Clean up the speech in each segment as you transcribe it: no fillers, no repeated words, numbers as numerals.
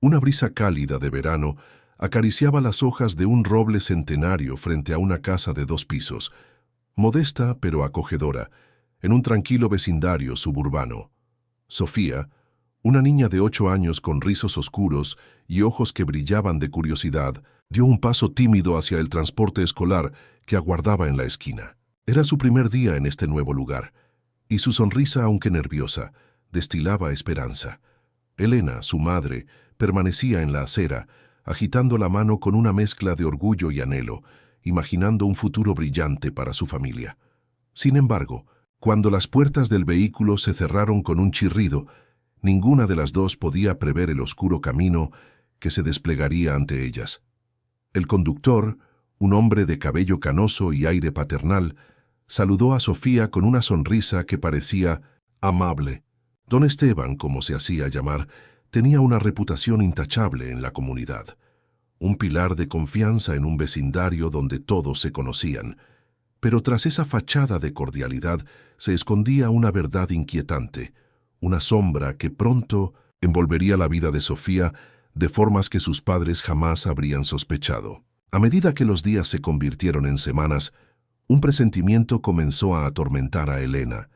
Una brisa cálida de verano acariciaba las hojas de un roble centenario frente a una casa de 2 pisos, modesta pero acogedora, en un tranquilo vecindario suburbano. Sofía, una niña de 8 años con rizos oscuros y ojos que brillaban de curiosidad, dio un paso tímido hacia el transporte escolar que aguardaba en la esquina. Era su primer día en este nuevo lugar, y su sonrisa, aunque nerviosa, destilaba esperanza. Elena, su madre, permanecía en la acera, agitando la mano con una mezcla de orgullo y anhelo, imaginando un futuro brillante para su familia. Sin embargo, cuando las puertas del vehículo se cerraron con un chirrido, ninguna de las dos podía prever el oscuro camino que se desplegaría ante ellas. El conductor, un hombre de cabello canoso y aire paternal, saludó a Sofía con una sonrisa que parecía amable. Don Esteban, como se hacía llamar, tenía una reputación intachable en la comunidad, un pilar de confianza en un vecindario donde todos se conocían. Pero tras esa fachada de cordialidad se escondía una verdad inquietante, una sombra que pronto envolvería la vida de Sofía de formas que sus padres jamás habrían sospechado. A medida que los días se convirtieron en semanas, un presentimiento comenzó a atormentar a Elena.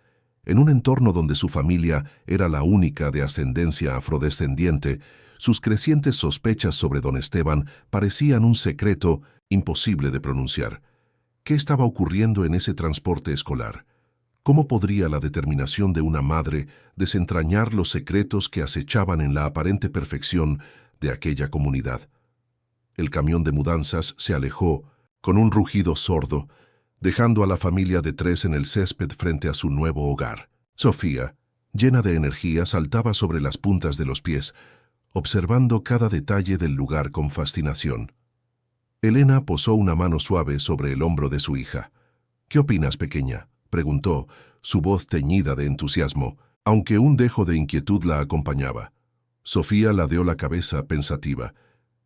En un entorno donde su familia era la única de ascendencia afrodescendiente, sus crecientes sospechas sobre don Esteban parecían un secreto imposible de pronunciar. ¿Qué estaba ocurriendo en ese transporte escolar? ¿Cómo podría la determinación de una madre desentrañar los secretos que acechaban en la aparente perfección de aquella comunidad? El camión de mudanzas se alejó con un rugido sordo, dejando a la familia de 3 en el césped frente a su nuevo hogar. Sofía, llena de energía, saltaba sobre las puntas de los pies, observando cada detalle del lugar con fascinación. Elena posó una mano suave sobre el hombro de su hija. «¿Qué opinas, pequeña?», preguntó, su voz teñida de entusiasmo, aunque un dejo de inquietud la acompañaba. Sofía ladeó la cabeza pensativa.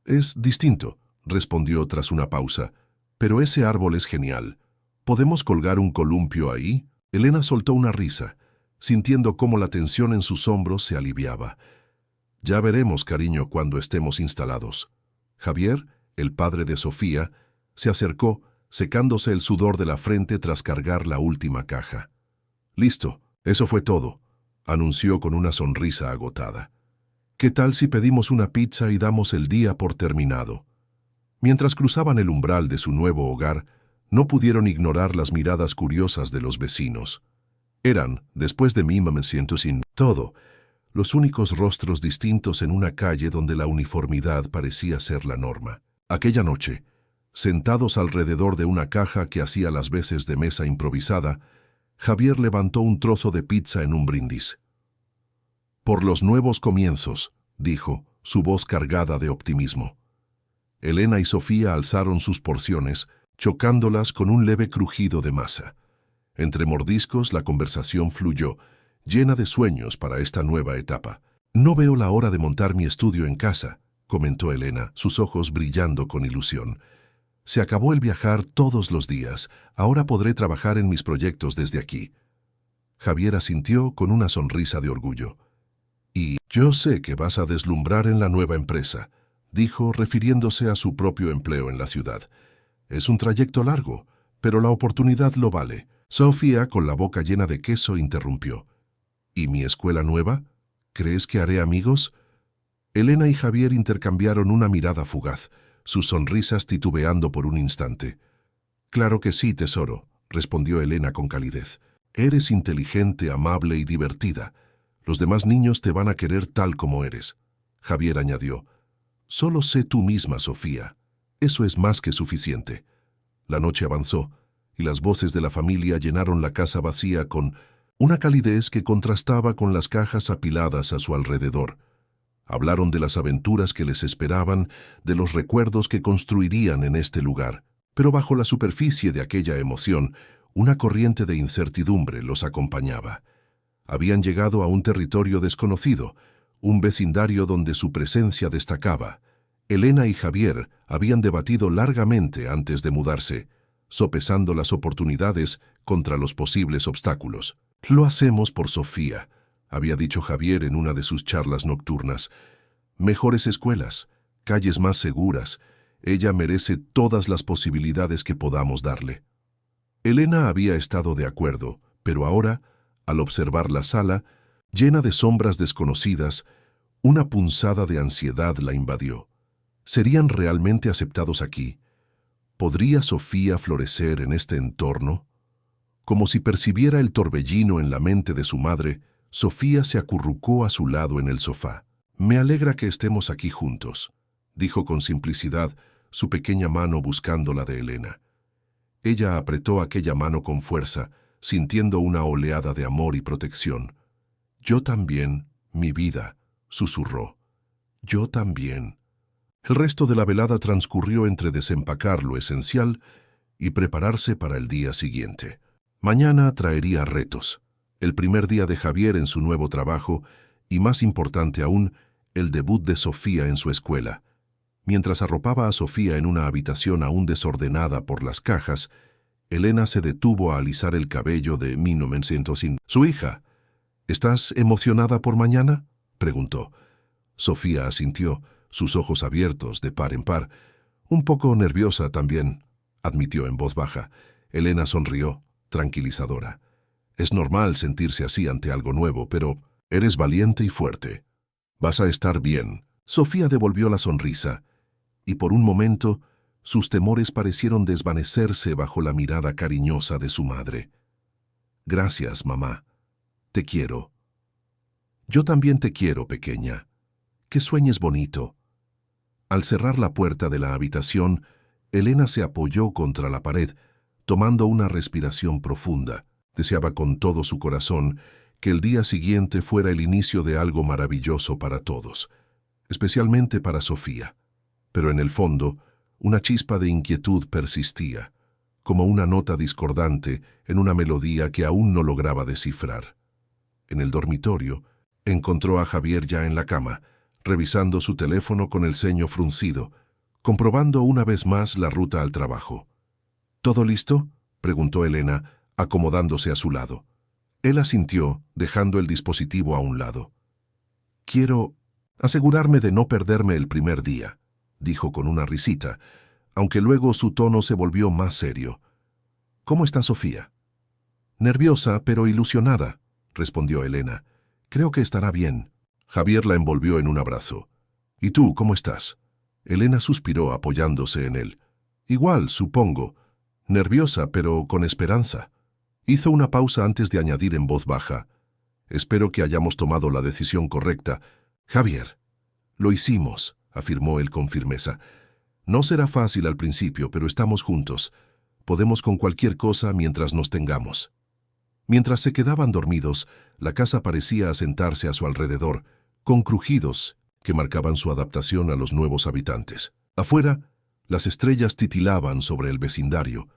«Es distinto», respondió tras una pausa, «pero ese árbol es genial. ¿Podemos colgar un columpio ahí?». Elena soltó una risa, sintiendo cómo la tensión en sus hombros se aliviaba. «Ya veremos, cariño, cuando estemos instalados». Javier, el padre de Sofía, se acercó, secándose el sudor de la frente tras cargar la última caja. «Listo, eso fue todo», anunció con una sonrisa agotada. «¿Qué tal si pedimos una pizza y damos el día por terminado?». Mientras cruzaban el umbral de su nuevo hogar, no pudieron ignorar las miradas curiosas de los vecinos. Eran, después de mí me siento sin todo, los únicos rostros distintos en una calle donde la uniformidad parecía ser la norma. Aquella noche, sentados alrededor de una caja que hacía las veces de mesa improvisada, Javier levantó un trozo de pizza en un brindis. «Por los nuevos comienzos», dijo, su voz cargada de optimismo. Elena y Sofía alzaron sus porciones, chocándolas con un leve crujido de masa. Entre mordiscos la conversación fluyó, llena de sueños para esta nueva etapa. «No veo la hora de montar mi estudio en casa», comentó Elena, sus ojos brillando con ilusión. «Se acabó el viajar todos los días. Ahora podré trabajar en mis proyectos desde aquí». Javier asintió con una sonrisa de orgullo. «Y yo sé que vas a deslumbrar en la nueva empresa», dijo, refiriéndose a su propio empleo en la ciudad. «Es un trayecto largo, pero la oportunidad lo vale». Sofía, con la boca llena de queso, interrumpió. «¿Y mi escuela nueva? ¿Crees que haré amigos?». Elena y Javier intercambiaron una mirada fugaz, sus sonrisas titubeando por un instante. «Claro que sí, tesoro», respondió Elena con calidez. «Eres inteligente, amable y divertida. Los demás niños te van a querer tal como eres». Javier añadió. «Solo sé tú misma, Sofía. Eso es más que suficiente». La noche avanzó, y las voces de la familia llenaron la casa vacía con una calidez que contrastaba con las cajas apiladas a su alrededor. Hablaron de las aventuras que les esperaban, de los recuerdos que construirían en este lugar. Pero bajo la superficie de aquella emoción, una corriente de incertidumbre los acompañaba. Habían llegado a un territorio desconocido, un vecindario donde su presencia destacaba. Elena y Javier habían debatido largamente antes de mudarse, sopesando las oportunidades contra los posibles obstáculos. «Lo hacemos por Sofía», había dicho Javier en una de sus charlas nocturnas. mejores escuelas, calles más seguras. Ella merece todas las posibilidades que podamos darle. Elena había estado de acuerdo, pero ahora, al observar la sala, llena de sombras desconocidas, una punzada de ansiedad la invadió. ¿Serían realmente aceptados aquí? ¿Podría Sofía florecer en este entorno? Como si percibiera el torbellino en la mente de su madre, Sofía se acurrucó a su lado en el sofá. «Me alegra que estemos aquí juntos», dijo con simplicidad, su pequeña mano buscando la de Elena. Ella apretó aquella mano con fuerza, sintiendo una oleada de amor y protección. «Yo también, mi vida», susurró. «Yo también». El resto de la velada transcurrió entre desempacar lo esencial y prepararse para el día siguiente. Mañana traería retos. El primer día de Javier en su nuevo trabajo y, más importante aún, el debut de Sofía en su escuela. Mientras arropaba a Sofía en una habitación aún desordenada por las cajas, Elena se detuvo a alisar el cabello de su hija. «¿Estás emocionada por mañana?», preguntó. Sofía asintió, sus ojos abiertos de par en par. «Un poco nerviosa también», admitió en voz baja. Elena sonrió, tranquilizadora. «Es normal sentirse así ante algo nuevo, pero eres valiente y fuerte. Vas a estar bien». Sofía devolvió la sonrisa, y por un momento sus temores parecieron desvanecerse bajo la mirada cariñosa de su madre. «Gracias, mamá. Te quiero». «Yo también te quiero, pequeña. Que sueñes bonito». Al cerrar la puerta de la habitación, Elena se apoyó contra la pared, tomando una respiración profunda. Deseaba con todo su corazón que el día siguiente fuera el inicio de algo maravilloso para todos, especialmente para Sofía. Pero en el fondo, una chispa de inquietud persistía, como una nota discordante en una melodía que aún no lograba descifrar. En el dormitorio, encontró a Javier ya en la cama, revisando su teléfono con el ceño fruncido, comprobando una vez más la ruta al trabajo. «¿Todo listo?», preguntó Elena, acomodándose a su lado. Él asintió, dejando el dispositivo a un lado. «Quiero asegurarme de no perderme el primer día», dijo con una risita, aunque luego su tono se volvió más serio. «¿Cómo está Sofía?». «Nerviosa, pero ilusionada», respondió Elena. «Creo que estará bien». Javier la envolvió en un abrazo. «¿Y tú, cómo estás?». Elena suspiró apoyándose en él. «Igual, supongo. Nerviosa, pero con esperanza». Hizo una pausa antes de añadir en voz baja. «Espero que hayamos tomado la decisión correcta». «Javier». «Lo hicimos», afirmó él con firmeza. «No será fácil al principio, pero estamos juntos. Podemos con cualquier cosa mientras nos tengamos». Mientras se quedaban dormidos, la casa parecía asentarse a su alrededor, con crujidos que marcaban su adaptación a los nuevos habitantes. Afuera, las estrellas titilaban sobre el vecindario,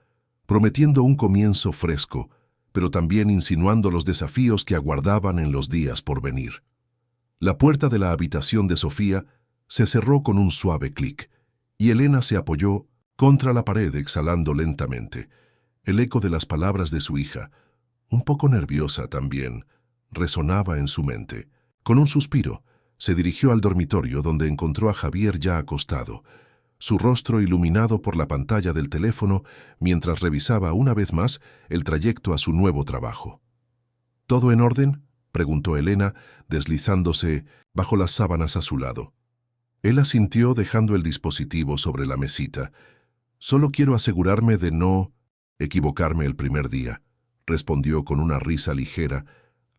prometiendo un comienzo fresco, pero también insinuando los desafíos que aguardaban en los días por venir. La puerta de la habitación de Sofía se cerró con un suave clic, y Elena se apoyó contra la pared exhalando lentamente. El eco de las palabras de su hija, un poco nerviosa también, resonaba en su mente. Con un suspiro, se dirigió al dormitorio donde encontró a Javier ya acostado, su rostro iluminado por la pantalla del teléfono mientras revisaba una vez más el trayecto a su nuevo trabajo. «¿Todo en orden?», preguntó Elena, deslizándose bajo las sábanas a su lado. Él asintió dejando el dispositivo sobre la mesita. «Solo quiero asegurarme de no equivocarme el primer día», respondió con una risa ligera,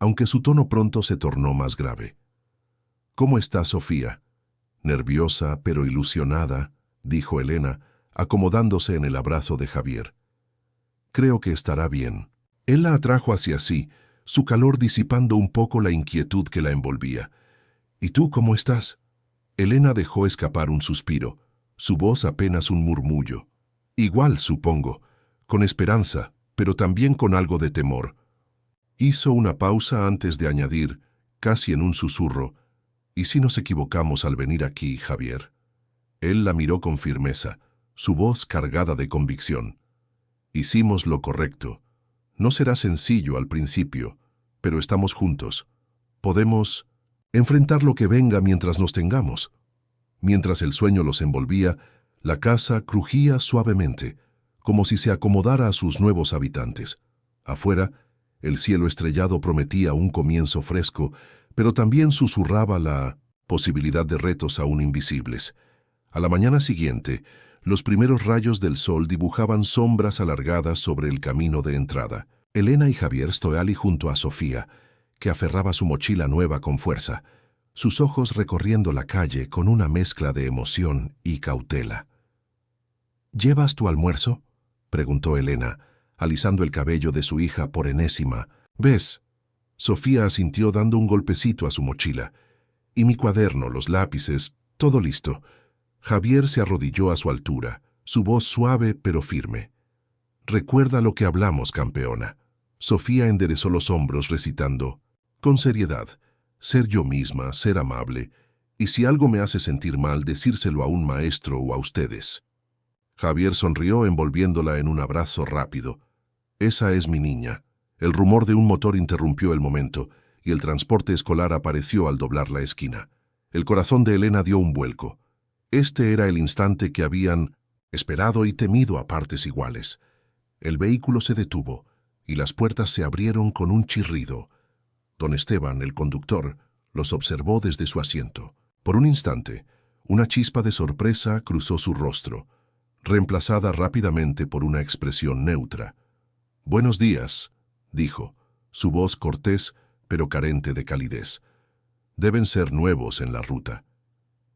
aunque su tono pronto se tornó más grave. «¿Cómo está Sofía?». «Nerviosa, pero ilusionada», dijo Elena, acomodándose en el abrazo de Javier. «Creo que estará bien». Él la atrajo hacia sí, su calor disipando un poco la inquietud que la envolvía. «¿Y tú cómo estás?». Elena dejó escapar un suspiro, su voz apenas un murmullo. «Igual, supongo, con esperanza, pero también con algo de temor». Hizo una pausa antes de añadir, casi en un susurro, «¿Y si nos equivocamos al venir aquí, Javier?». Él la miró con firmeza, su voz cargada de convicción. «Hicimos lo correcto. No será sencillo al principio, pero estamos juntos. Podemos enfrentar lo que venga mientras nos tengamos. Mientras el sueño los envolvía, la casa crujía suavemente, como si se acomodara a sus nuevos habitantes. Afuera, el cielo estrellado prometía un comienzo fresco, pero también susurraba la posibilidad de retos aún invisibles. A la mañana siguiente, los primeros rayos del sol dibujaban sombras alargadas sobre el camino de entrada. Elena y Javier Stoali junto a Sofía, que aferraba su mochila nueva con fuerza, sus ojos recorriendo la calle con una mezcla de emoción y cautela. ¿Llevas tu almuerzo?, preguntó Elena, alisando el cabello de su hija por enésima. ¿Ves? Sofía asintió dando un golpecito a su mochila. Y mi cuaderno, los lápices, todo listo. Javier se arrodilló a su altura, su voz suave pero firme. Recuerda lo que hablamos, campeona. Sofía enderezó los hombros recitando, con seriedad, ser yo misma, ser amable, y si algo me hace sentir mal, decírselo a un maestro o a ustedes. Javier sonrió envolviéndola en un abrazo rápido. Esa es mi niña. El rumor de un motor interrumpió el momento, y el transporte escolar apareció al doblar la esquina. El corazón de Elena dio un vuelco. Este era el instante que habían esperado y temido a partes iguales. El vehículo se detuvo, y las puertas se abrieron con un chirrido. Don Esteban, el conductor, los observó desde su asiento. Por un instante, una chispa de sorpresa cruzó su rostro, reemplazada rápidamente por una expresión neutra. «Buenos días», dijo, su voz cortés pero carente de calidez. «Deben ser nuevos en la ruta».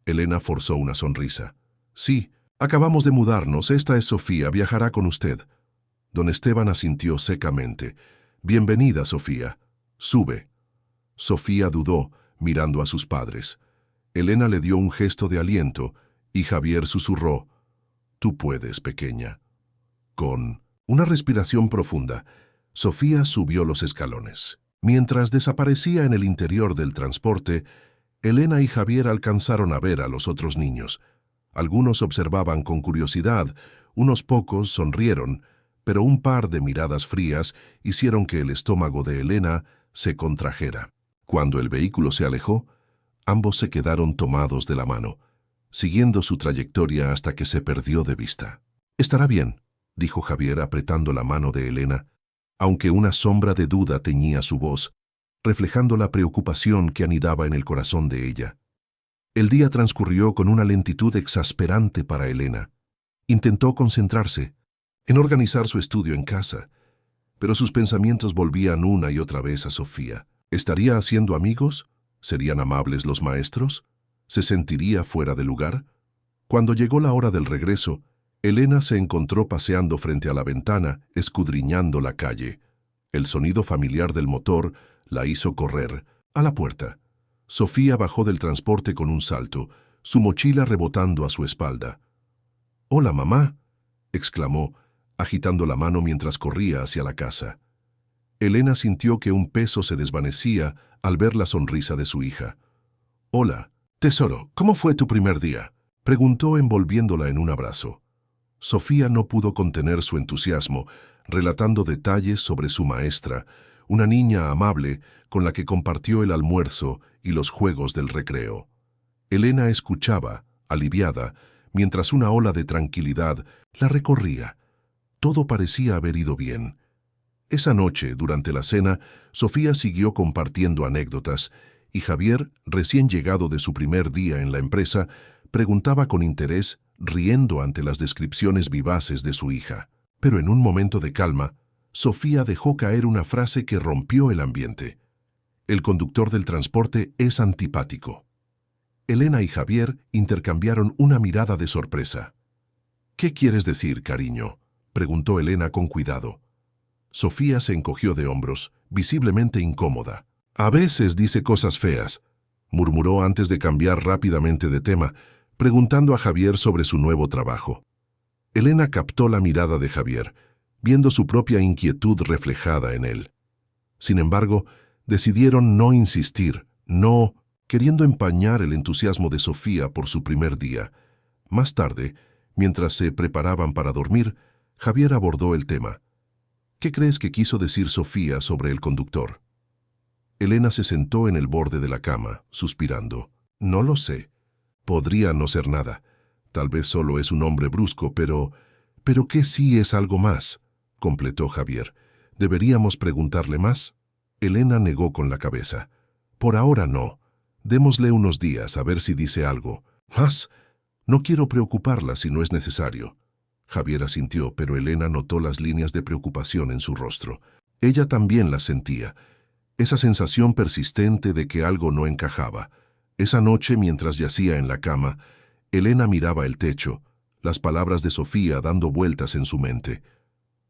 Elena forzó una sonrisa. «Sí, acabamos de mudarnos, esta es Sofía, viajará con usted». Don Esteban asintió secamente. «Bienvenida, Sofía. Sube». Sofía dudó, mirando a sus padres. Elena le dio un gesto de aliento y Javier susurró, «Tú puedes, pequeña». Con una respiración profunda, Sofía subió los escalones. Mientras desaparecía en el interior del transporte, Elena y Javier alcanzaron a ver a los otros niños. Algunos observaban con curiosidad, unos pocos sonrieron, pero un par de miradas frías hicieron que el estómago de Elena se contrajera. Cuando el vehículo se alejó, ambos se quedaron tomados de la mano, siguiendo su trayectoria hasta que se perdió de vista. «Estará bien», dijo Javier apretando la mano de Elena, aunque una sombra de duda teñía su voz, reflejando la preocupación que anidaba en el corazón de ella. El día transcurrió con una lentitud exasperante para Elena. Intentó concentrarse, en organizar su estudio en casa, pero sus pensamientos volvían una y otra vez a Sofía. ¿Estaría haciendo amigos? ¿Serían amables los maestros? ¿Se sentiría fuera de lugar? Cuando llegó la hora del regreso, Elena se encontró paseando frente a la ventana, escudriñando la calle. El sonido familiar del motor la hizo correr a la puerta. Sofía bajó del transporte con un salto, su mochila rebotando a su espalda. «Hola, mamá», exclamó, agitando la mano mientras corría hacia la casa. Elena sintió que un peso se desvanecía al ver la sonrisa de su hija. «Hola, tesoro, ¿cómo fue tu primer día?», preguntó envolviéndola en un abrazo. Sofía no pudo contener su entusiasmo, relatando detalles sobre su maestra, una niña amable con la que compartió el almuerzo y los juegos del recreo. Elena escuchaba, aliviada, mientras una ola de tranquilidad la recorría. Todo parecía haber ido bien. Esa noche, durante la cena, Sofía siguió compartiendo anécdotas y Javier, recién llegado de su primer día en la empresa, preguntaba con interés, riendo ante las descripciones vivaces de su hija. Pero en un momento de calma, Sofía dejó caer una frase que rompió el ambiente. «El conductor del transporte es antipático». Elena y Javier intercambiaron una mirada de sorpresa. «¿Qué quieres decir, cariño?», preguntó Elena con cuidado. Sofía se encogió de hombros, visiblemente incómoda. «A veces dice cosas feas», murmuró antes de cambiar rápidamente de tema, preguntando a Javier sobre su nuevo trabajo. Elena captó la mirada de Javier, viendo su propia inquietud reflejada en él. Sin embargo, decidieron no insistir, no queriendo empañar el entusiasmo de Sofía por su primer día. Más tarde, mientras se preparaban para dormir, Javier abordó el tema. «¿Qué crees que quiso decir Sofía sobre el conductor?». Elena se sentó en el borde de la cama, suspirando. No lo sé. Podría no ser nada. Tal vez solo es un hombre brusco, pero... ¿Pero qué sí es algo más?, completó Javier. ¿Deberíamos preguntarle más? Elena negó con la cabeza. Por ahora no. Démosle unos días a ver si dice algo. ¿Más? No quiero preocuparla si no es necesario. Javier asintió, pero Elena notó las líneas de preocupación en su rostro. Ella también las sentía. Esa sensación persistente de que algo no encajaba. Esa noche, mientras yacía en la cama, Elena miraba el techo, las palabras de Sofía dando vueltas en su mente.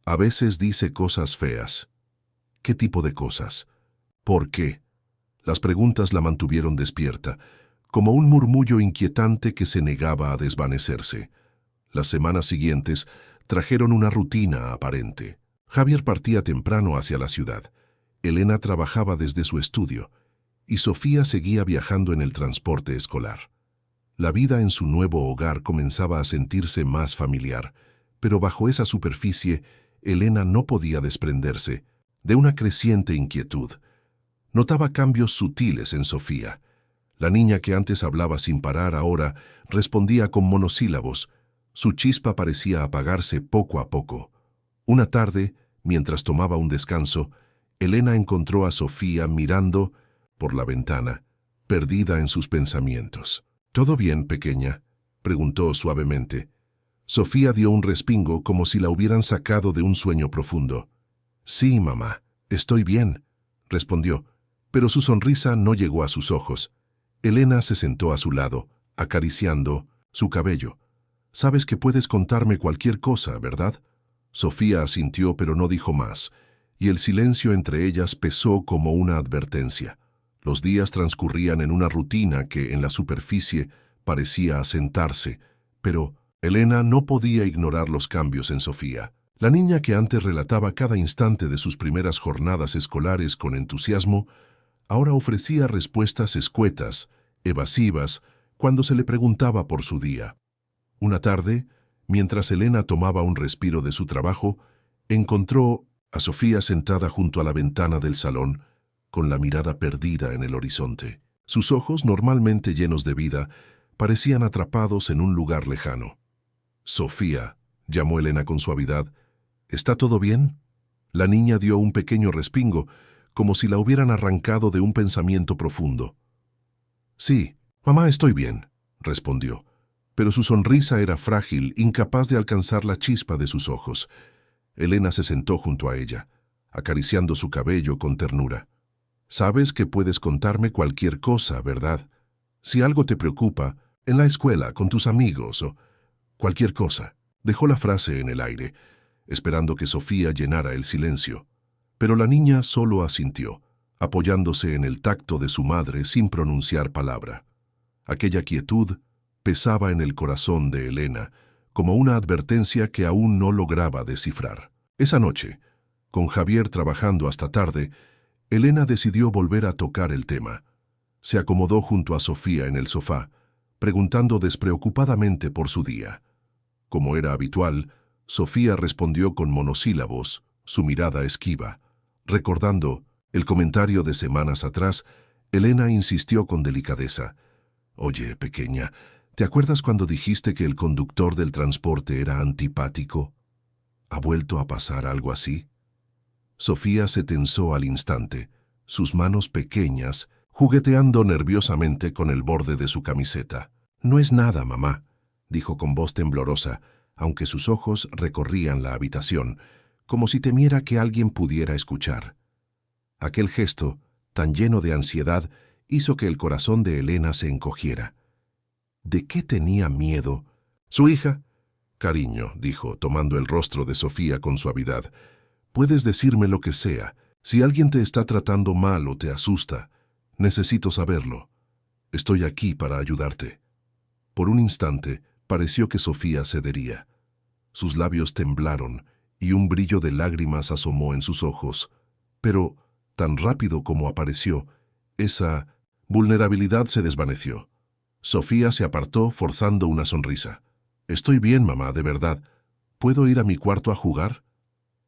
A veces dice cosas feas. ¿Qué tipo de cosas? ¿Por qué? Las preguntas la mantuvieron despierta, como un murmullo inquietante que se negaba a desvanecerse. Las semanas siguientes trajeron una rutina aparente. Javier partía temprano hacia la ciudad. Elena trabajaba desde su estudio, y Sofía seguía viajando en el transporte escolar. La vida en su nuevo hogar comenzaba a sentirse más familiar, pero bajo esa superficie, Elena no podía desprenderse de una creciente inquietud. Notaba cambios sutiles en Sofía. La niña que antes hablaba sin parar ahora respondía con monosílabos. Su chispa parecía apagarse poco a poco. Una tarde, mientras tomaba un descanso, Elena encontró a Sofía mirando por la ventana, perdida en sus pensamientos. ¿Todo bien, pequeña?, preguntó suavemente. Sofía dio un respingo como si la hubieran sacado de un sueño profundo. Sí, mamá, estoy bien, respondió, pero su sonrisa no llegó a sus ojos. Elena se sentó a su lado, acariciando su cabello. Sabes que puedes contarme cualquier cosa, ¿verdad? Sofía asintió, pero no dijo más, y el silencio entre ellas pesó como una advertencia. Los días transcurrían en una rutina que, en la superficie, parecía asentarse, pero Elena no podía ignorar los cambios en Sofía. La niña que antes relataba cada instante de sus primeras jornadas escolares con entusiasmo, ahora ofrecía respuestas escuetas, evasivas, cuando se le preguntaba por su día. Una tarde, mientras Elena tomaba un respiro de su trabajo, encontró a Sofía sentada junto a la ventana del salón, con la mirada perdida en el horizonte. Sus ojos, normalmente llenos de vida, parecían atrapados en un lugar lejano. «Sofía», llamó Elena con suavidad, «¿está todo bien?» La niña dio un pequeño respingo, como si la hubieran arrancado de un pensamiento profundo. «Sí, mamá, estoy bien», respondió, pero su sonrisa era frágil, incapaz de alcanzar la chispa de sus ojos. Elena se sentó junto a ella, acariciando su cabello con ternura. «Sabes que puedes contarme cualquier cosa, ¿verdad? Si algo te preocupa, en la escuela, con tus amigos o cualquier cosa». Dejó la frase en el aire, esperando que Sofía llenara el silencio. Pero la niña solo asintió, apoyándose en el tacto de su madre sin pronunciar palabra. Aquella quietud pesaba en el corazón de Elena, como una advertencia que aún no lograba descifrar. Esa noche, con Javier trabajando hasta tarde, Elena decidió volver a tocar el tema. Se acomodó junto a Sofía en el sofá, preguntando despreocupadamente por su día. Como era habitual, Sofía respondió con monosílabos, su mirada esquiva. Recordando el comentario de semanas atrás, Elena insistió con delicadeza. «Oye, pequeña, ¿te acuerdas cuando dijiste que el conductor del transporte era antipático? ¿Ha vuelto a pasar algo así?» Sofía se tensó al instante, sus manos pequeñas jugueteando nerviosamente con el borde de su camiseta. «No es nada, mamá», dijo con voz temblorosa, aunque sus ojos recorrían la habitación, como si temiera que alguien pudiera escuchar. Aquel gesto, tan lleno de ansiedad, hizo que el corazón de Elena se encogiera. ¿De qué tenía miedo? ¿Su hija? «Cariño», dijo, tomando el rostro de Sofía con suavidad, «puedes decirme lo que sea. Si alguien te está tratando mal o te asusta, necesito saberlo. Estoy aquí para ayudarte». Por un instante, pareció que Sofía cedería. Sus labios temblaron y un brillo de lágrimas asomó en sus ojos. Pero, tan rápido como apareció, esa vulnerabilidad se desvaneció. Sofía se apartó forzando una sonrisa. «Estoy bien, mamá, de verdad. ¿Puedo ir a mi cuarto a jugar?»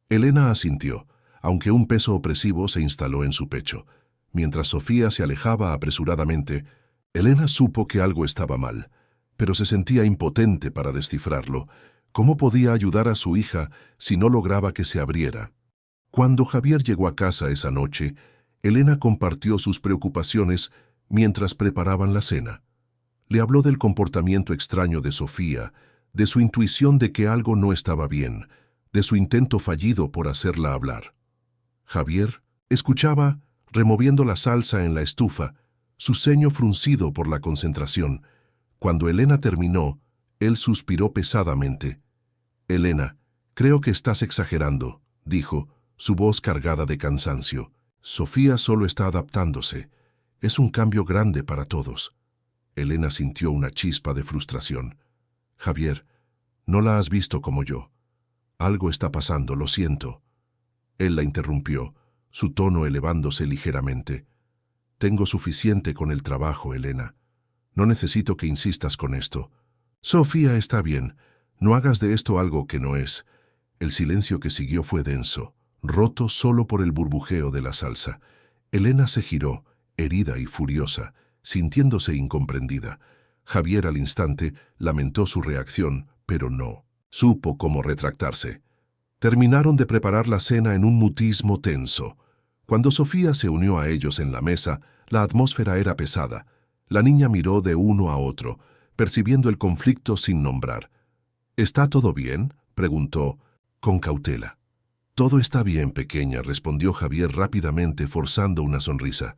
Elena asintió, aunque un peso opresivo se instaló en su pecho. Mientras Sofía se alejaba apresuradamente, Elena supo que algo estaba mal, pero se sentía impotente para descifrarlo. ¿Cómo podía ayudar a su hija si no lograba que se abriera? Cuando Javier llegó a casa esa noche, Elena compartió sus preocupaciones mientras preparaban la cena. Le habló del comportamiento extraño de Sofía, de su intuición de que algo no estaba bien, de su intento fallido por hacerla hablar. Javier escuchaba, removiendo la salsa en la estufa, su ceño fruncido por la concentración. Cuando Elena terminó, él suspiró pesadamente. «Elena, creo que estás exagerando», dijo, su voz cargada de cansancio. «Sofía solo está adaptándose. Es un cambio grande para todos». Elena sintió una chispa de frustración. «Javier, no la has visto como yo. Algo está pasando, lo siento». Él la interrumpió, su tono elevándose ligeramente. «Tengo suficiente con el trabajo, Elena. No necesito que insistas con esto. Sofía está bien. No hagas de esto algo que no es». El silencio que siguió fue denso, roto solo por el burbujeo de la salsa. Elena se giró, herida y furiosa, sintiéndose incomprendida. Javier al instante lamentó su reacción, pero no supo cómo retractarse. Terminaron de preparar la cena en un mutismo tenso. Cuando Sofía se unió a ellos en la mesa, la atmósfera era pesada. La niña miró de uno a otro, percibiendo el conflicto sin nombrar. «¿Está todo bien?», preguntó, con cautela. «Todo está bien, pequeña», respondió Javier rápidamente, forzando una sonrisa.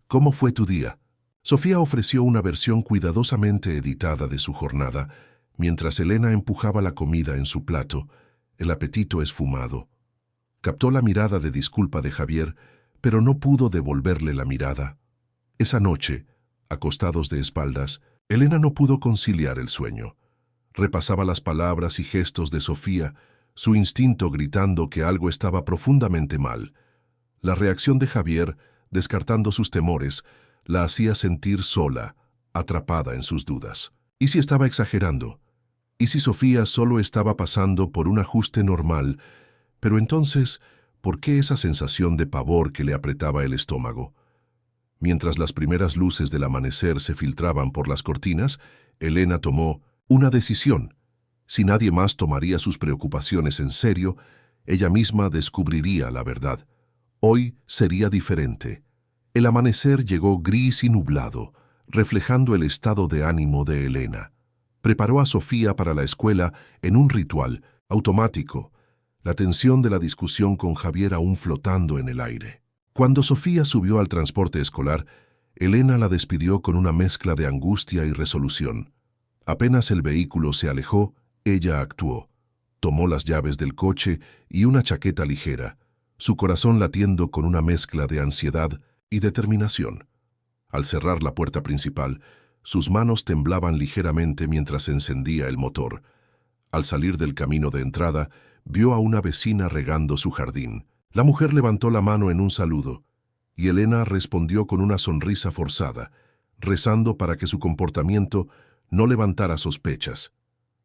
«¿Cómo fue tu día?». Sofía ofreció una versión cuidadosamente editada de su jornada, mientras Elena empujaba la comida en su plato, el apetito esfumado. Captó la mirada de disculpa de Javier, pero no pudo devolverle la mirada. Esa noche, acostados de espaldas, Elena no pudo conciliar el sueño. Repasaba las palabras y gestos de Sofía, su instinto gritando que algo estaba profundamente mal. La reacción de Javier, descartando sus temores, la hacía sentir sola, atrapada en sus dudas. ¿Y si estaba exagerando? ¿Y si Sofía solo estaba pasando por un ajuste normal? Pero entonces, ¿por qué esa sensación de pavor que le apretaba el estómago? Mientras las primeras luces del amanecer se filtraban por las cortinas, Elena tomó una decisión. Si nadie más tomaría sus preocupaciones en serio, ella misma descubriría la verdad. Hoy sería diferente. El amanecer llegó gris y nublado, reflejando el estado de ánimo de Elena. Preparó a Sofía para la escuela en un ritual automático, la tensión de la discusión con Javier aún flotando en el aire. Cuando Sofía subió al transporte escolar, Elena la despidió con una mezcla de angustia y resolución. Apenas el vehículo se alejó, ella actuó. Tomó las llaves del coche y una chaqueta ligera, su corazón latiendo con una mezcla de ansiedad y determinación. Al cerrar la puerta principal, sus manos temblaban ligeramente mientras encendía el motor. Al salir del camino de entrada, vio a una vecina regando su jardín. La mujer levantó la mano en un saludo, y Elena respondió con una sonrisa forzada, rezando para que su comportamiento no levantara sospechas.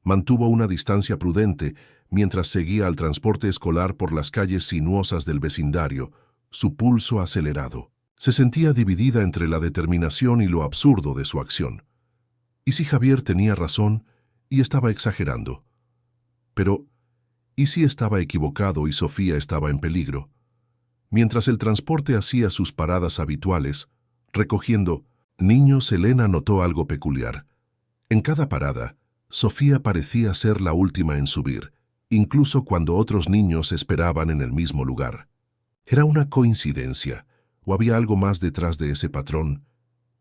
Mantuvo una distancia prudente mientras seguía al transporte escolar por las calles sinuosas del vecindario, su pulso acelerado. Se sentía dividida entre la determinación y lo absurdo de su acción. ¿Y si Javier tenía razón y estaba exagerando? Pero, ¿y si estaba equivocado y Sofía estaba en peligro? Mientras el transporte hacía sus paradas habituales, recogiendo niños, Elena notó algo peculiar. En cada parada, Sofía parecía ser la última en subir, incluso cuando otros niños esperaban en el mismo lugar. ¿Era una coincidencia o había algo más detrás de ese patrón?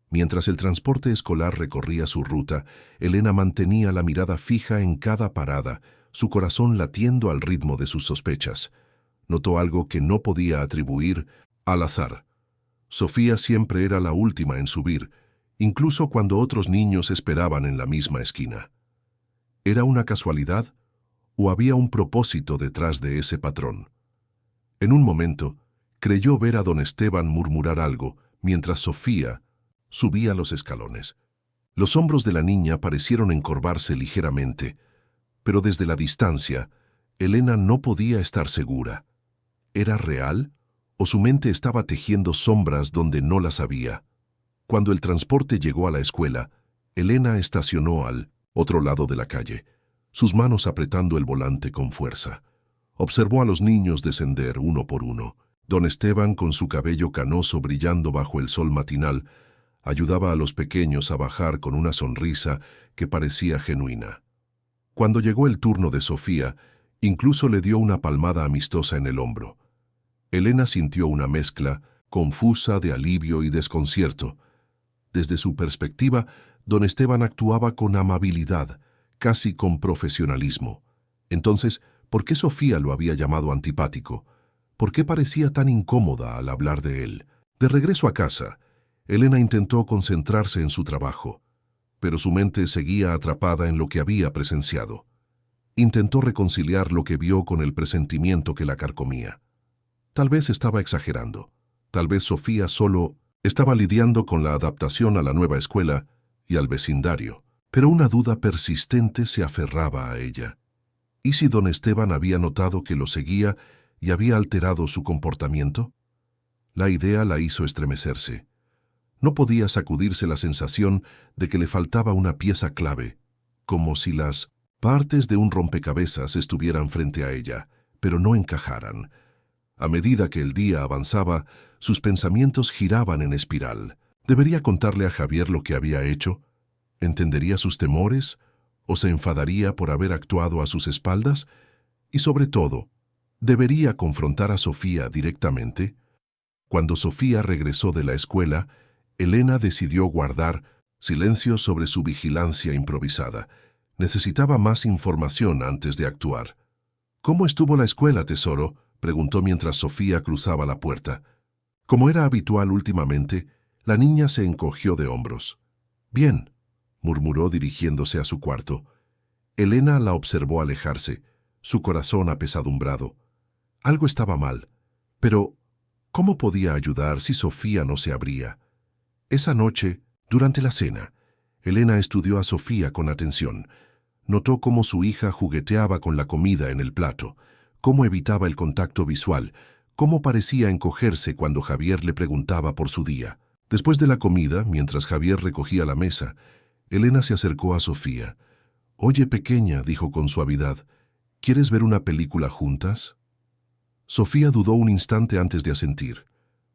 Mientras el transporte escolar recorría su ruta, Elena mantenía la mirada fija en cada parada, su corazón latiendo al ritmo de sus sospechas. Notó algo que no podía atribuir al azar. Sofía siempre era la última en subir, incluso cuando otros niños esperaban en la misma esquina. ¿Era una casualidad o había un propósito detrás de ese patrón? En un momento, creyó ver a don Esteban murmurar algo mientras Sofía subía los escalones. Los hombros de la niña parecieron encorvarse ligeramente, pero desde la distancia, Elena no podía estar segura. ¿Era real o su mente estaba tejiendo sombras donde no las había. Cuando el transporte llegó a la escuela, Elena estacionó al otro lado de la calle, sus manos apretando el volante con fuerza. Observó a los niños descender uno por uno. Don Esteban, con su cabello canoso brillando bajo el sol matinal, ayudaba a los pequeños a bajar con una sonrisa que parecía genuina. Cuando llegó el turno de Sofía, incluso le dio una palmada amistosa en el hombro. Elena sintió una mezcla confusa de alivio y desconcierto. Desde su perspectiva, don Esteban actuaba con amabilidad, casi con profesionalismo. Entonces, ¿por qué Sofía lo había llamado antipático? ¿Por qué parecía tan incómoda al hablar de él? De regreso a casa, Elena intentó concentrarse en su trabajo, pero su mente seguía atrapada en lo que había presenciado. Intentó reconciliar lo que vio con el presentimiento que la carcomía. Tal vez estaba exagerando. Tal vez Sofía solo estaba lidiando con la adaptación a la nueva escuela y al vecindario, pero una duda persistente se aferraba a ella. ¿Y si don Esteban había notado que lo seguía y había alterado su comportamiento? La idea la hizo estremecerse. No podía sacudirse la sensación de que le faltaba una pieza clave, como si las partes de un rompecabezas estuvieran frente a ella, pero no encajaran. A medida que el día avanzaba, sus pensamientos giraban en espiral. ¿Debería contarle a Javier lo que había hecho? ¿Entendería sus temores? ¿O se enfadaría por haber actuado a sus espaldas? Y sobre todo, ¿debería confrontar a Sofía directamente? Cuando Sofía regresó de la escuela, Elena decidió guardar silencio sobre su vigilancia improvisada. Necesitaba más información antes de actuar. ¿Cómo estuvo la escuela, tesoro?, preguntó mientras Sofía cruzaba la puerta. Como era habitual últimamente, la niña se encogió de hombros. «Bien», murmuró dirigiéndose a su cuarto. Elena la observó alejarse, su corazón apesadumbrado. Algo estaba mal, pero ¿cómo podía ayudar si Sofía no se abría? Esa noche, durante la cena, Elena estudió a Sofía con atención. Notó cómo su hija jugueteaba con la comida en el plato, cómo evitaba el contacto visual, cómo parecía encogerse cuando Javier le preguntaba por su día. Después de la comida, mientras Javier recogía la mesa, Elena se acercó a Sofía. «Oye, pequeña», dijo con suavidad, «¿quieres ver una película juntas?» Sofía dudó un instante antes de asentir.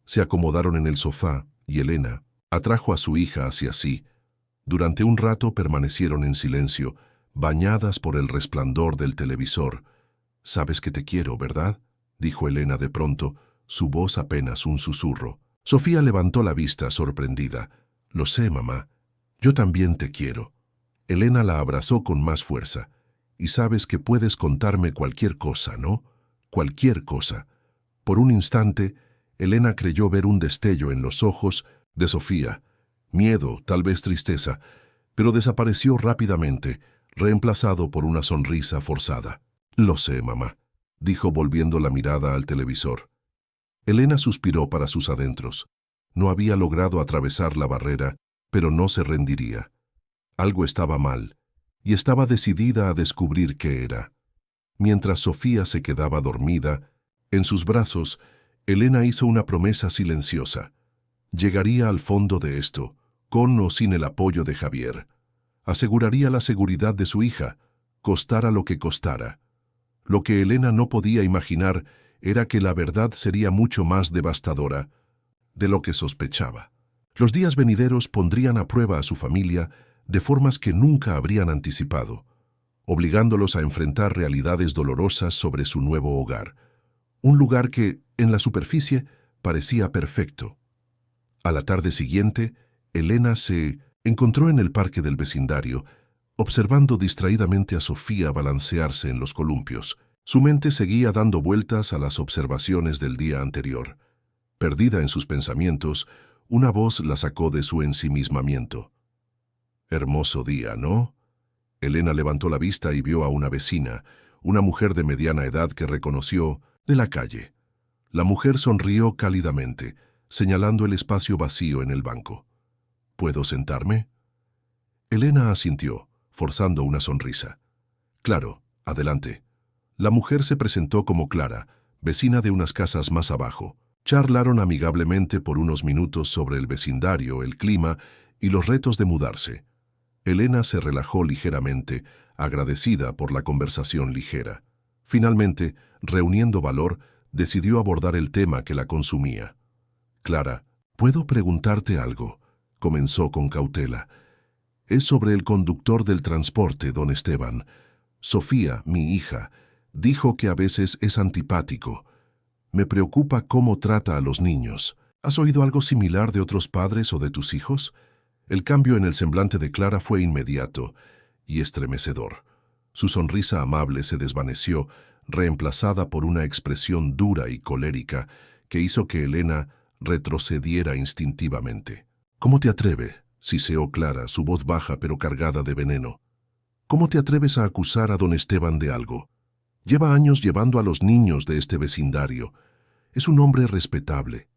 Se acomodaron en el sofá y Elena atrajo a su hija hacia sí. Durante un rato permanecieron en silencio, bañadas por el resplandor del televisor. «Sabes que te quiero, ¿verdad?», dijo Elena de pronto, su voz apenas un susurro. Sofía levantó la vista sorprendida. «Lo sé, mamá. Yo también te quiero». Elena la abrazó con más fuerza. «Y sabes que puedes contarme cualquier cosa, ¿no? Cualquier cosa». Por un instante, Elena creyó ver un destello en los ojos de Sofía. Miedo, tal vez tristeza, pero desapareció rápidamente, reemplazado por una sonrisa forzada. «Lo sé, mamá», dijo volviendo la mirada al televisor. Elena suspiró para sus adentros. No había logrado atravesar la barrera, pero no se rendiría. Algo estaba mal, y estaba decidida a descubrir qué era. Mientras Sofía se quedaba dormida, en sus brazos, Elena hizo una promesa silenciosa. Llegaría al fondo de esto, con o sin el apoyo de Javier. Aseguraría la seguridad de su hija, costara lo que costara. Lo que Elena no podía imaginar era que la verdad sería mucho más devastadora de lo que sospechaba. Los días venideros pondrían a prueba a su familia de formas que nunca habrían anticipado, obligándolos a enfrentar realidades dolorosas sobre su nuevo hogar. Un lugar que, en la superficie, parecía perfecto. A la tarde siguiente, Elena se encontró en el parque del vecindario, observando distraídamente a Sofía balancearse en los columpios. Su mente seguía dando vueltas a las observaciones del día anterior. Perdida en sus pensamientos, una voz la sacó de su ensimismamiento. «Hermoso día, ¿no?». Elena levantó la vista y vio a una vecina, una mujer de mediana edad que reconoció de la calle. La mujer sonrió cálidamente, señalando el espacio vacío en el banco. «¿Puedo sentarme?». Elena asintió, forzando una sonrisa. «Claro, adelante». La mujer se presentó como Clara, vecina de unas casas más abajo. Charlaron amigablemente por unos minutos sobre el vecindario, el clima y los retos de mudarse. Elena se relajó ligeramente, agradecida por la conversación ligera. Finalmente, reuniendo valor, decidió abordar el tema que la consumía. «Clara, ¿puedo preguntarte algo?», comenzó con cautela. «Es sobre el conductor del transporte, don Esteban. Sofía, mi hija, dijo que a veces es antipático. Me preocupa cómo trata a los niños. ¿Has oído algo similar de otros padres o de tus hijos?». El cambio en el semblante de Clara fue inmediato y estremecedor. Su sonrisa amable se desvaneció, reemplazada por una expresión dura y colérica que hizo que Elena retrocediera instintivamente. «¿Cómo te atreve?», siseó Clara, su voz baja pero cargada de veneno. «¿Cómo te atreves a acusar a don Esteban de algo? Lleva años llevando a los niños de este vecindario. Es un hombre respetable».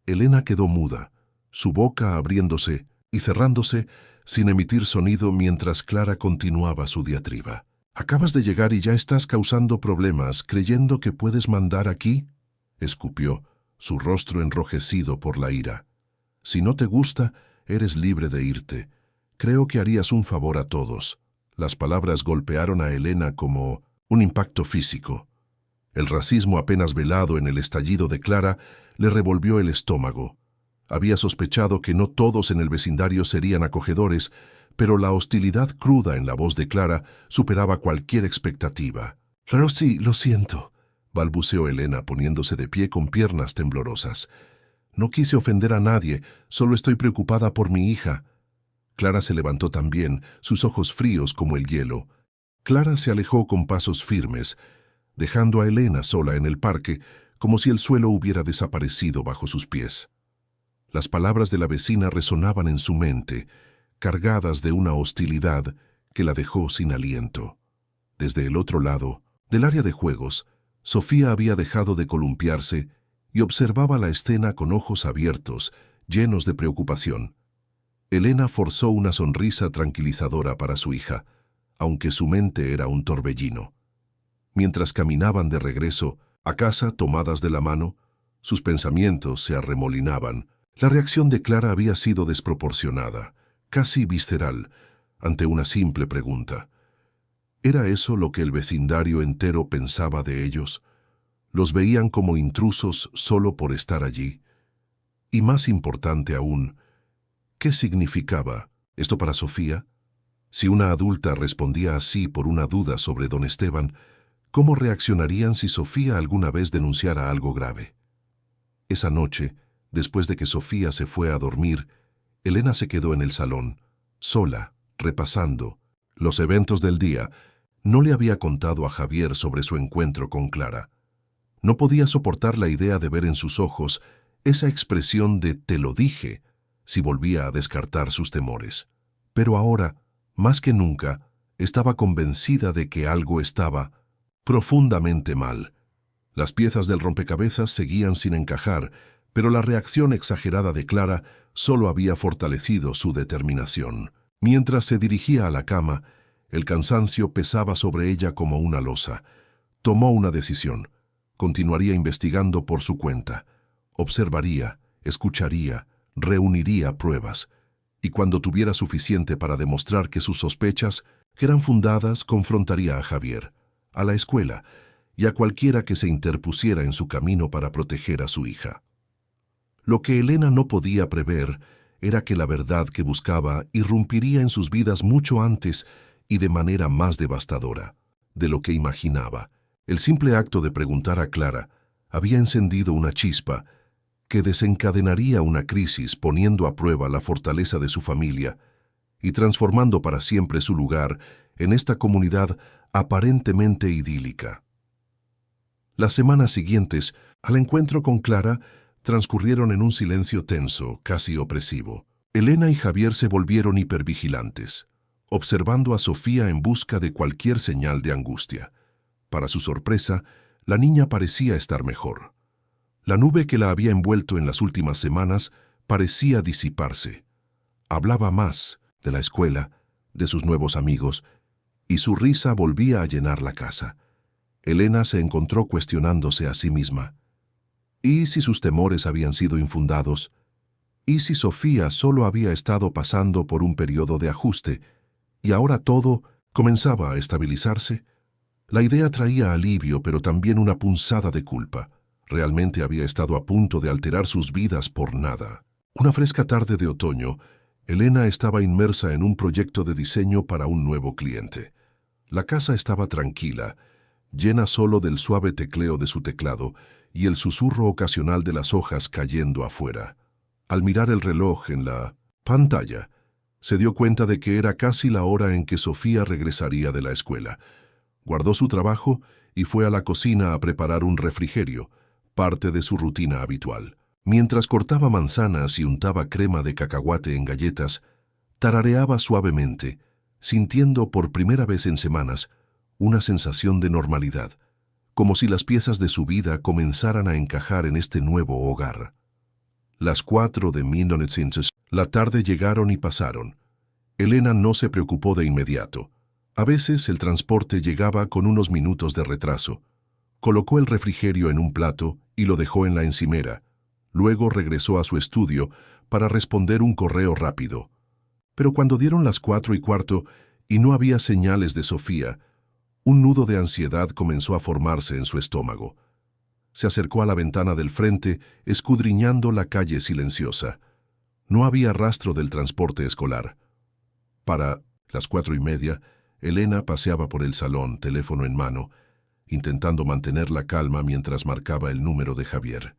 Elena quedó muda, su boca abriéndose y cerrándose sin emitir sonido mientras Clara continuaba su diatriba. «¿Acabas de llegar y ya estás causando problemas creyendo que puedes mandar aquí?», escupió, su rostro enrojecido por la ira. «Si no te gusta, eres libre de irte. Creo que harías un favor a todos». Las palabras golpearon a Elena como un impacto físico. El racismo apenas velado en el estallido de Clara le revolvió el estómago. Había sospechado que no todos en el vecindario serían acogedores, pero la hostilidad cruda en la voz de Clara superaba cualquier expectativa. «Claro, sí, lo siento», balbuceó Elena poniéndose de pie con piernas temblorosas. «No quise ofender a nadie, solo estoy preocupada por mi hija». Clara se levantó también, sus ojos fríos como el hielo. Clara se alejó con pasos firmes, dejando a Elena sola en el parque, como si el suelo hubiera desaparecido bajo sus pies. Las palabras de la vecina resonaban en su mente, cargadas de una hostilidad que la dejó sin aliento. Desde el otro lado, del área de juegos, Sofía había dejado de columpiarse y observaba la escena con ojos abiertos, llenos de preocupación. Elena forzó una sonrisa tranquilizadora para su hija, aunque su mente era un torbellino. Mientras caminaban de regreso a casa tomadas de la mano, sus pensamientos se arremolinaban. La reacción de Clara había sido desproporcionada, casi visceral, ante una simple pregunta. ¿Era eso lo que el vecindario entero pensaba de ellos? ¿Los veían como intrusos solo por estar allí? Y más importante aún, ¿qué significaba esto para Sofía? Si una adulta respondía así por una duda sobre don Esteban, ¿cómo reaccionarían si Sofía alguna vez denunciara algo grave? Esa noche, después de que Sofía se fue a dormir, Elena se quedó en el salón, sola, repasando los eventos del día. No le había contado a Javier sobre su encuentro con Clara. No podía soportar la idea de ver en sus ojos esa expresión de «te lo dije», si volvía a descartar sus temores. Pero ahora, más que nunca, estaba convencida de que algo estaba profundamente mal. Las piezas del rompecabezas seguían sin encajar, pero la reacción exagerada de Clara solo había fortalecido su determinación. Mientras se dirigía a la cama, el cansancio pesaba sobre ella como una losa. Tomó una decisión. Continuaría investigando por su cuenta. Observaría, escucharía, reuniría pruebas. Y cuando tuviera suficiente para demostrar que sus sospechas eran fundadas, confrontaría a Javier, a la escuela y a cualquiera que se interpusiera en su camino para proteger a su hija. Lo que Elena no podía prever era que la verdad que buscaba irrumpiría en sus vidas mucho antes y de manera más devastadora de lo que imaginaba. El simple acto de preguntar a Clara había encendido una chispa que desencadenaría una crisis poniendo a prueba la fortaleza de su familia y transformando para siempre su lugar en esta comunidad aparentemente idílica. Las semanas siguientes al encuentro con Clara transcurrieron en un silencio tenso, casi opresivo. Elena y Javier se volvieron hipervigilantes, observando a Sofía en busca de cualquier señal de angustia. Para su sorpresa, la niña parecía estar mejor. La nube que la había envuelto en las últimas semanas parecía disiparse. Hablaba más de la escuela, de sus nuevos amigos, y su risa volvía a llenar la casa. Elena se encontró cuestionándose a sí misma. ¿Y si sus temores habían sido infundados? ¿Y si Sofía solo había estado pasando por un periodo de ajuste y ahora todo comenzaba a estabilizarse? La idea traía alivio, pero también una punzada de culpa. Realmente había estado a punto de alterar sus vidas por nada. Una fresca tarde de otoño, Elena estaba inmersa en un proyecto de diseño para un nuevo cliente. La casa estaba tranquila, llena solo del suave tecleo de su teclado y el susurro ocasional de las hojas cayendo afuera. Al mirar el reloj en la pantalla, se dio cuenta de que era casi la hora en que Sofía regresaría de la escuela. Guardó su trabajo y fue a la cocina a preparar un refrigerio, parte de su rutina habitual. Mientras cortaba manzanas y untaba crema de cacahuate en galletas, tarareaba suavemente, sintiendo por primera vez en semanas una sensación de normalidad, como si las piezas de su vida comenzaran a encajar en este nuevo hogar. Las 4 de 1900, la tarde llegaron y pasaron. Elena no se preocupó de inmediato. A veces el transporte llegaba con unos minutos de retraso. Colocó el refrigerio en un plato y lo dejó en la encimera. Luego regresó a su estudio para responder un correo rápido. Pero cuando dieron las 4:15 y no había señales de Sofía, un nudo de ansiedad comenzó a formarse en su estómago. Se acercó a la ventana del frente, escudriñando la calle silenciosa. No había rastro del transporte escolar. Para las 4:30, Elena paseaba por el salón, teléfono en mano, intentando mantener la calma mientras marcaba el número de Javier.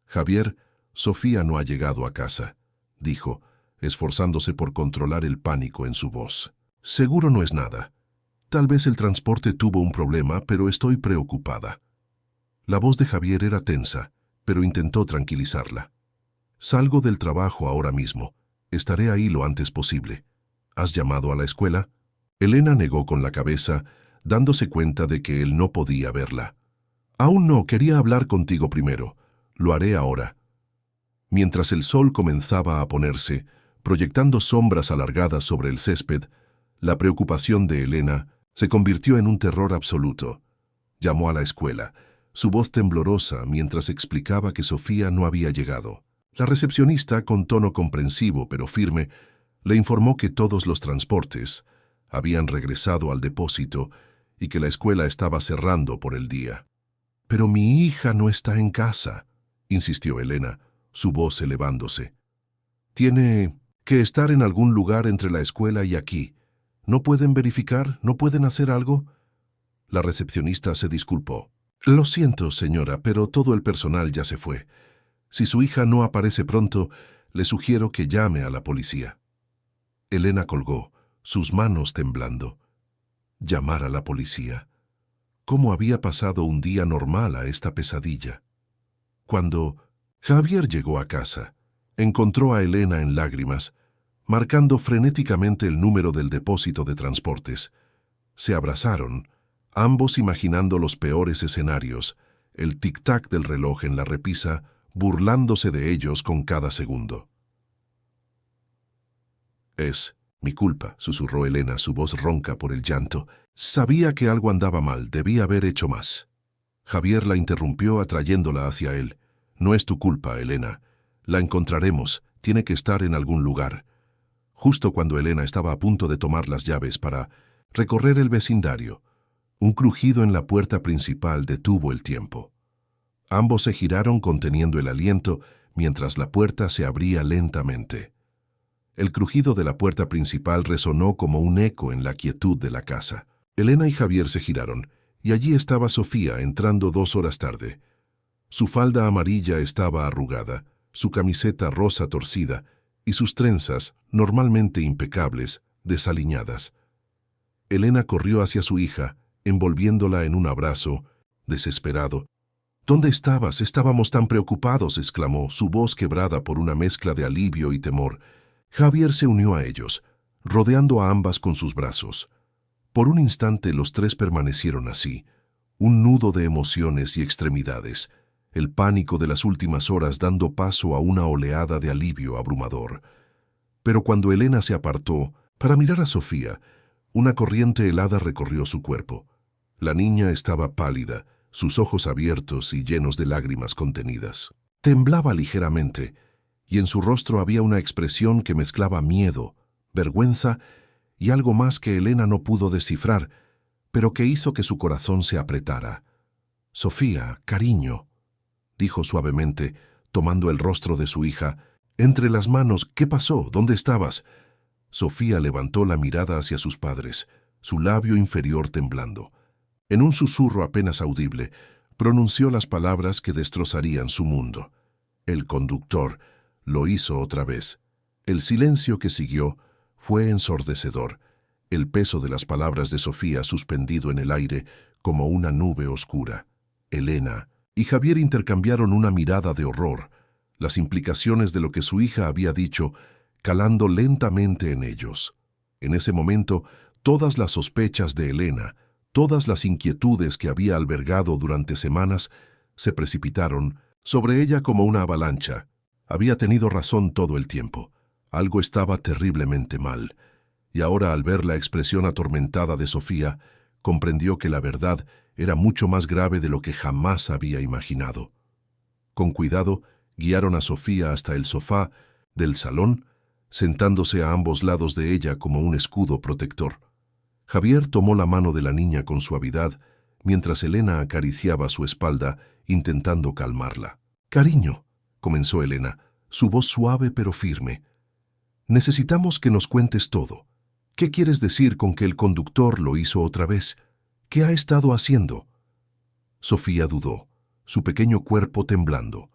«Javier, Sofía no ha llegado a casa», dijo, esforzándose por controlar el pánico en su voz. «Seguro no es nada. Tal vez el transporte tuvo un problema, pero estoy preocupada». La voz de Javier era tensa, pero intentó tranquilizarla. «Salgo del trabajo ahora mismo. Estaré ahí lo antes posible. ¿Has llamado a la escuela?» Elena negó con la cabeza, dándose cuenta de que él no podía verla. «Aún no, quería hablar contigo primero. Lo haré ahora». Mientras el sol comenzaba a ponerse, proyectando sombras alargadas sobre el césped, la preocupación de Elena se convirtió en un terror absoluto. Llamó a la escuela, su voz temblorosa mientras explicaba que Sofía no había llegado. La recepcionista, con tono comprensivo pero firme, le informó que todos los transportes habían regresado al depósito y que la escuela estaba cerrando por el día. «Pero mi hija no está en casa», insistió Elena, su voz elevándose. «Tiene que estar en algún lugar entre la escuela y aquí. ¿No pueden verificar? ¿No pueden hacer algo?» La recepcionista se disculpó. «Lo siento, señora, pero todo el personal ya se fue. Si su hija no aparece pronto, le sugiero que llame a la policía». Elena colgó, sus manos temblando. Llamar a la policía. ¿Cómo había pasado un día normal a esta pesadilla? Cuando Javier llegó a casa, encontró a Elena en lágrimas, marcando frenéticamente el número del depósito de transportes. Se abrazaron, ambos imaginando los peores escenarios, el tic-tac del reloj en la repisa, burlándose de ellos con cada segundo. «Es mi culpa», susurró Elena, su voz ronca por el llanto. Sabía que algo andaba mal, debía haber hecho más. Javier la interrumpió atrayéndola hacia él. «No es tu culpa, Elena. La encontraremos, tiene que estar en algún lugar». Justo cuando Elena estaba a punto de tomar las llaves para recorrer el vecindario, un crujido en la puerta principal detuvo el tiempo. Ambos se giraron conteniendo el aliento mientras la puerta se abría lentamente. El crujido de la puerta principal resonó como un eco en la quietud de la casa. Elena y Javier se giraron, y allí estaba Sofía entrando 2 horas tarde. Su falda amarilla estaba arrugada, su camiseta rosa torcida y sus trenzas, normalmente impecables, desaliñadas. Elena corrió hacia su hija, envolviéndola en un abrazo, desesperado. «¿Dónde estabas? Estábamos tan preocupados», exclamó, su voz quebrada por una mezcla de alivio y temor. Javier se unió a ellos, rodeando a ambas con sus brazos. Por un instante los tres permanecieron así, un nudo de emociones y extremidades, el pánico de las últimas horas dando paso a una oleada de alivio abrumador. Pero cuando Elena se apartó para mirar a Sofía, una corriente helada recorrió su cuerpo. La niña estaba pálida, sus ojos abiertos y llenos de lágrimas contenidas. Temblaba ligeramente, y en su rostro había una expresión que mezclaba miedo, vergüenza y algo más que Elena no pudo descifrar, pero que hizo que su corazón se apretara. «Sofía, cariño», dijo suavemente, tomando el rostro de su hija. «Entre las manos, ¿qué pasó? ¿Dónde estabas?» Sofía levantó la mirada hacia sus padres, su labio inferior temblando. En un susurro apenas audible, pronunció las palabras que destrozarían su mundo. El conductor lo hizo otra vez. El silencio que siguió fue ensordecedor, el peso de las palabras de Sofía suspendido en el aire como una nube oscura. Elena y Javier intercambiaron una mirada de horror, las implicaciones de lo que su hija había dicho calando lentamente en ellos. En ese momento, todas las sospechas de Elena, todas las inquietudes que había albergado durante semanas, se precipitaron sobre ella como una avalancha. Había tenido razón todo el tiempo. Algo estaba terriblemente mal. Y ahora, al ver la expresión atormentada de Sofía, comprendió que la verdad era mucho más grave de lo que jamás había imaginado. Con cuidado, guiaron a Sofía hasta el sofá del salón, sentándose a ambos lados de ella como un escudo protector. Javier tomó la mano de la niña con suavidad, mientras Elena acariciaba su espalda, intentando calmarla. «Cariño», comenzó Elena, su voz suave pero firme. «Necesitamos que nos cuentes todo. ¿Qué quieres decir con que el conductor lo hizo otra vez? ¿Qué ha estado haciendo?» Sofía dudó, su pequeño cuerpo temblando.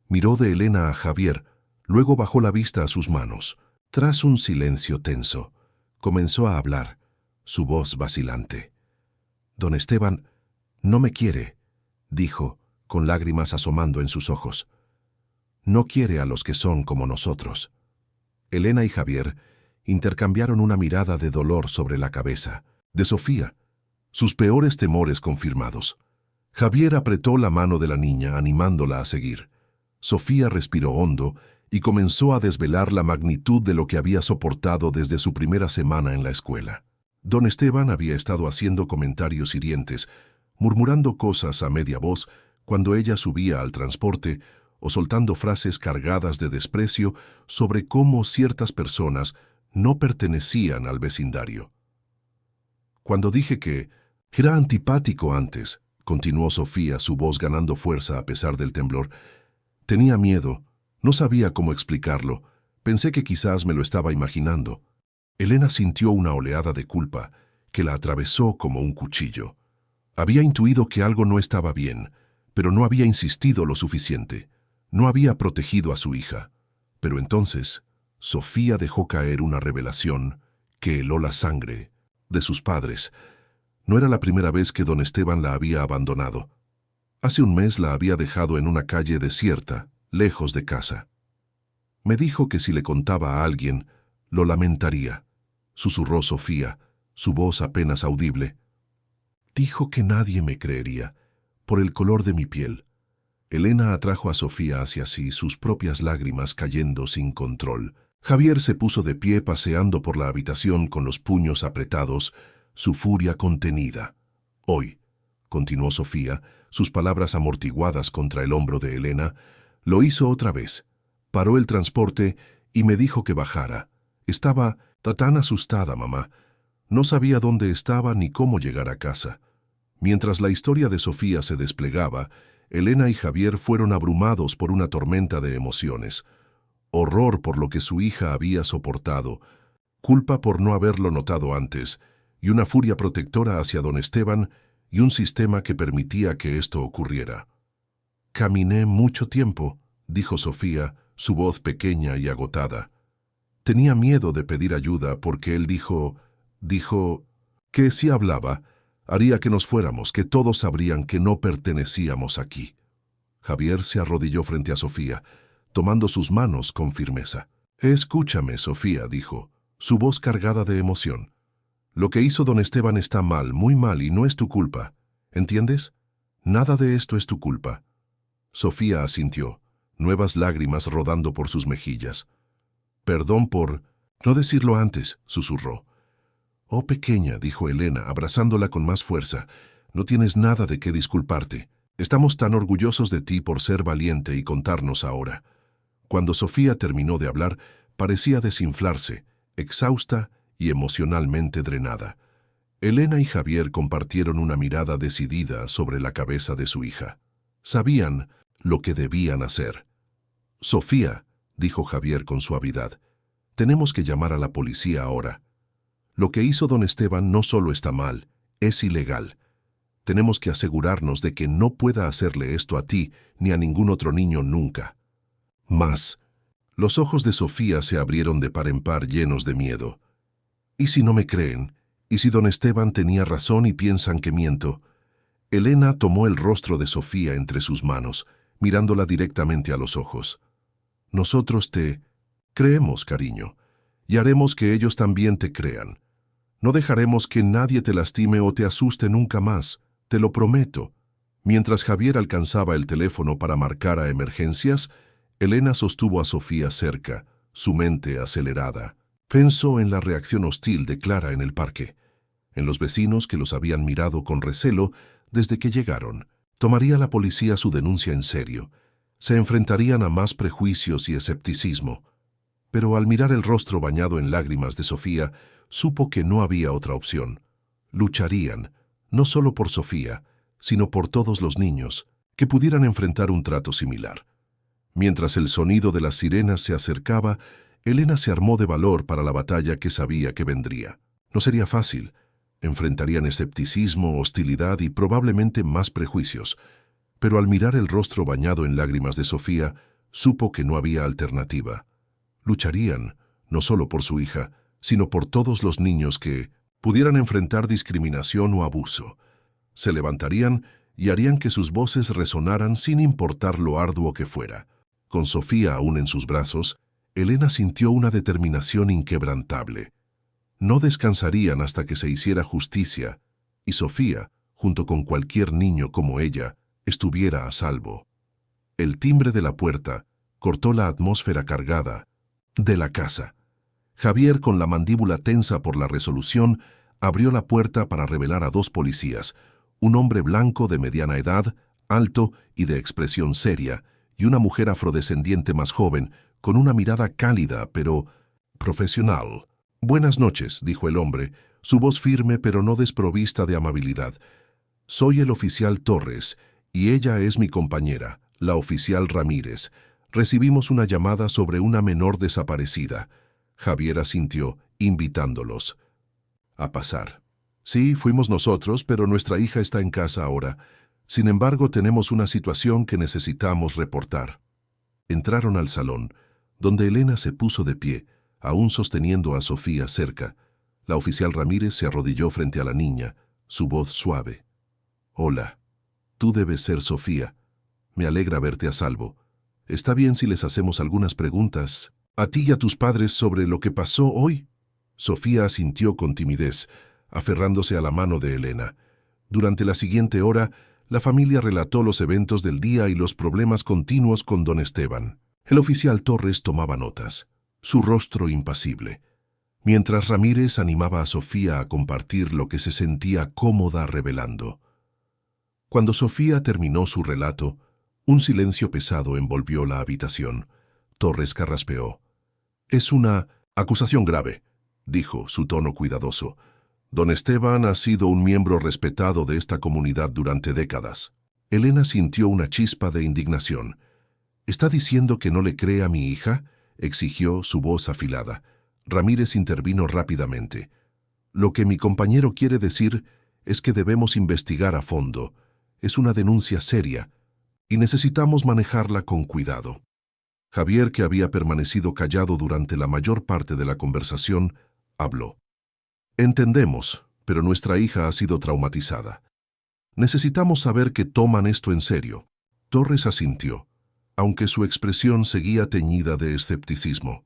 Miró de Elena a Javier, luego bajó la vista a sus manos. Tras un silencio tenso, comenzó a hablar, su voz vacilante. «Don Esteban no me quiere», dijo, con lágrimas asomando en sus ojos. «No quiere a los que son como nosotros». Elena y Javier intercambiaron una mirada de dolor sobre la cabeza de Sofía, sus peores temores confirmados. Javier apretó la mano de la niña, animándola a seguir. Sofía respiró hondo y comenzó a desvelar la magnitud de lo que había soportado desde su primera semana en la escuela. Don Esteban había estado haciendo comentarios hirientes, murmurando cosas a media voz cuando ella subía al transporte o soltando frases cargadas de desprecio sobre cómo ciertas personas no pertenecían al vecindario. «Cuando dije que era antipático antes», continuó Sofía, su voz ganando fuerza a pesar del temblor, «tenía miedo, no sabía cómo explicarlo, pensé que quizás me lo estaba imaginando». Elena sintió una oleada de culpa que la atravesó como un cuchillo. Había intuido que algo no estaba bien, pero no había insistido lo suficiente. No había protegido a su hija. Pero entonces, Sofía dejó caer una revelación que heló la sangre de sus padres. No era la primera vez que don Esteban la había abandonado. Hace un mes la había dejado en una calle desierta, lejos de casa. «Me dijo que si le contaba a alguien, lo lamentaría», susurró Sofía, su voz apenas audible. «Dijo que nadie me creería, por el color de mi piel». Elena atrajo a Sofía hacia sí, sus propias lágrimas cayendo sin control. Javier se puso de pie paseando por la habitación con los puños apretados, su furia contenida. «Hoy», continuó Sofía, sus palabras amortiguadas contra el hombro de Elena, «lo hizo otra vez. Paró el transporte y me dijo que bajara. Estaba tan asustada, mamá. No sabía dónde estaba ni cómo llegar a casa». Mientras la historia de Sofía se desplegaba, Elena y Javier fueron abrumados por una tormenta de emociones. Horror por lo que su hija había soportado, culpa por no haberlo notado antes, y una furia protectora hacia don Esteban y un sistema que permitía que esto ocurriera. «Caminé mucho tiempo», dijo Sofía, su voz pequeña y agotada. Tenía miedo de pedir ayuda porque él dijo que si hablaba, haría que nos fuéramos, que todos sabrían que no pertenecíamos aquí. Javier se arrodilló frente a Sofía, tomando sus manos con firmeza. «Escúchame, Sofía», dijo, su voz cargada de emoción. «Lo que hizo don Esteban está mal, muy mal, y no es tu culpa. ¿Entiendes? Nada de esto es tu culpa». Sofía asintió, nuevas lágrimas rodando por sus mejillas. «Perdón por no decirlo antes», susurró. «Oh, pequeña», dijo Elena, abrazándola con más fuerza, No tienes nada de qué disculparte. Estamos tan orgullosos de ti por ser valiente y contarnos ahora. Cuando Sofía terminó de hablar, parecía desinflarse, exhausta y emocionalmente drenada. Elena y Javier compartieron una mirada decidida sobre la cabeza de su hija. Sabían lo que debían hacer. «Sofía», dijo Javier con suavidad, «tenemos que llamar a la policía ahora. Lo que hizo don Esteban no solo está mal, es ilegal. Tenemos que asegurarnos de que no pueda hacerle esto a ti ni a ningún otro niño nunca». Más. Los ojos de Sofía se abrieron de par en par llenos de miedo. ¿Y si no me creen? ¿Y si don Esteban tenía razón y piensan que miento? Elena tomó el rostro de Sofía entre sus manos, mirándola directamente a los ojos. «Nosotros te creemos, cariño, y haremos que ellos también te crean. No dejaremos que nadie te lastime o te asuste nunca más, te lo prometo». Mientras Javier alcanzaba el teléfono para marcar a emergencias, Elena sostuvo a Sofía cerca, su mente acelerada. Pensó en la reacción hostil de Clara en el parque, en los vecinos que los habían mirado con recelo desde que llegaron. Tomaría la policía su denuncia en serio. Se enfrentarían a más prejuicios y escepticismo. Pero al mirar el rostro bañado en lágrimas de Sofía, supo que no había otra opción. Lucharían, no solo por Sofía, sino por todos los niños que pudieran enfrentar un trato similar. Mientras el sonido de las sirenas se acercaba, Elena se armó de valor para la batalla que sabía que vendría. No sería fácil. Enfrentarían escepticismo, hostilidad y probablemente más prejuicios. Pero al mirar el rostro bañado en lágrimas de Sofía, supo que no había alternativa. Lucharían, no solo por su hija, sino por todos los niños que pudieran enfrentar discriminación o abuso. Se levantarían y harían que sus voces resonaran sin importar lo arduo que fuera. Con Sofía aún en sus brazos, Elena sintió una determinación inquebrantable. No descansarían hasta que se hiciera justicia, y Sofía, junto con cualquier niño como ella, estuviera a salvo. El timbre de la puerta cortó la atmósfera cargada de la casa. Javier, con la mandíbula tensa por la resolución, abrió la puerta para revelar a dos policías, un hombre blanco de mediana edad, alto y de expresión seria, y una mujer afrodescendiente más joven, con una mirada cálida pero profesional. «Buenas noches», dijo el hombre, su voz firme pero no desprovista de amabilidad. «Soy el oficial Torres, y ella es mi compañera, la oficial Ramírez. Recibimos una llamada sobre una menor desaparecida». Javier asintió, invitándolos a pasar. «Sí, fuimos nosotros, pero nuestra hija está en casa ahora. Sin embargo, tenemos una situación que necesitamos reportar». Entraron al salón, donde Elena se puso de pie, aún sosteniendo a Sofía cerca. La oficial Ramírez se arrodilló frente a la niña, su voz suave. «Hola, tú debes ser Sofía. Me alegra verte a salvo. ¿Está bien si les hacemos algunas preguntas a ti y a tus padres sobre lo que pasó hoy?» Sofía asintió con timidez, aferrándose a la mano de Elena. Durante la siguiente hora, la familia relató los eventos del día y los problemas continuos con don Esteban. El oficial Torres tomaba notas, su rostro impasible, mientras Ramírez animaba a Sofía a compartir lo que se sentía cómoda revelando. Cuando Sofía terminó su relato, un silencio pesado envolvió la habitación. Torres carraspeó. «Es una acusación grave», dijo, su tono cuidadoso. «Don Esteban ha sido un miembro respetado de esta comunidad durante décadas». Elena sintió una chispa de indignación. «¿Está diciendo que no le cree a mi hija?», exigió, su voz afilada. Ramírez intervino rápidamente. «Lo que mi compañero quiere decir es que debemos investigar a fondo. Es una denuncia seria y necesitamos manejarla con cuidado». Javier, que había permanecido callado durante la mayor parte de la conversación, habló. «Entendemos, pero nuestra hija ha sido traumatizada. Necesitamos saber que toman esto en serio». Torres asintió, aunque su expresión seguía teñida de escepticismo.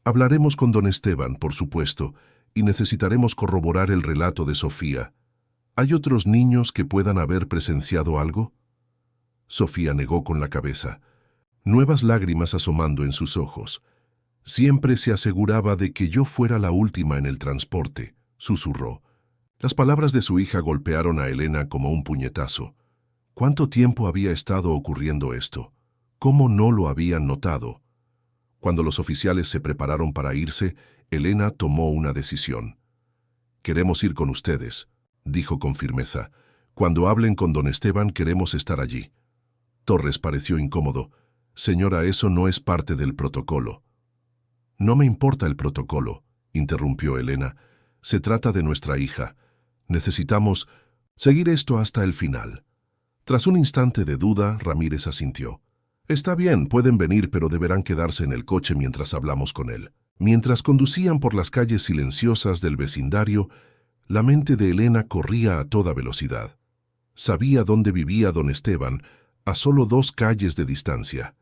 «Hablaremos con don Esteban, por supuesto, y necesitaremos corroborar el relato de Sofía. ¿Hay otros niños que puedan haber presenciado algo?». Sofía negó con la cabeza, nuevas lágrimas asomando en sus ojos. «Siempre se aseguraba de que yo fuera la última en el transporte», susurró. Las palabras de su hija golpearon a Elena como un puñetazo. ¿Cuánto tiempo había estado ocurriendo esto? ¿Cómo no lo habían notado? Cuando los oficiales se prepararon para irse, Elena tomó una decisión. «Queremos ir con ustedes», dijo con firmeza. «Cuando hablen con don Esteban, queremos estar allí». Torres pareció incómodo. «Señora, eso no es parte del protocolo». «No me importa el protocolo», interrumpió Elena. «Se trata de nuestra hija. Necesitamos seguir esto hasta el final». Tras un instante de duda, Ramírez asintió. «Está bien, pueden venir, pero deberán quedarse en el coche mientras hablamos con él». Mientras conducían por las calles silenciosas del vecindario, la mente de Elena corría a toda velocidad. Sabía dónde vivía don Esteban, a solo 2 calles de distancia.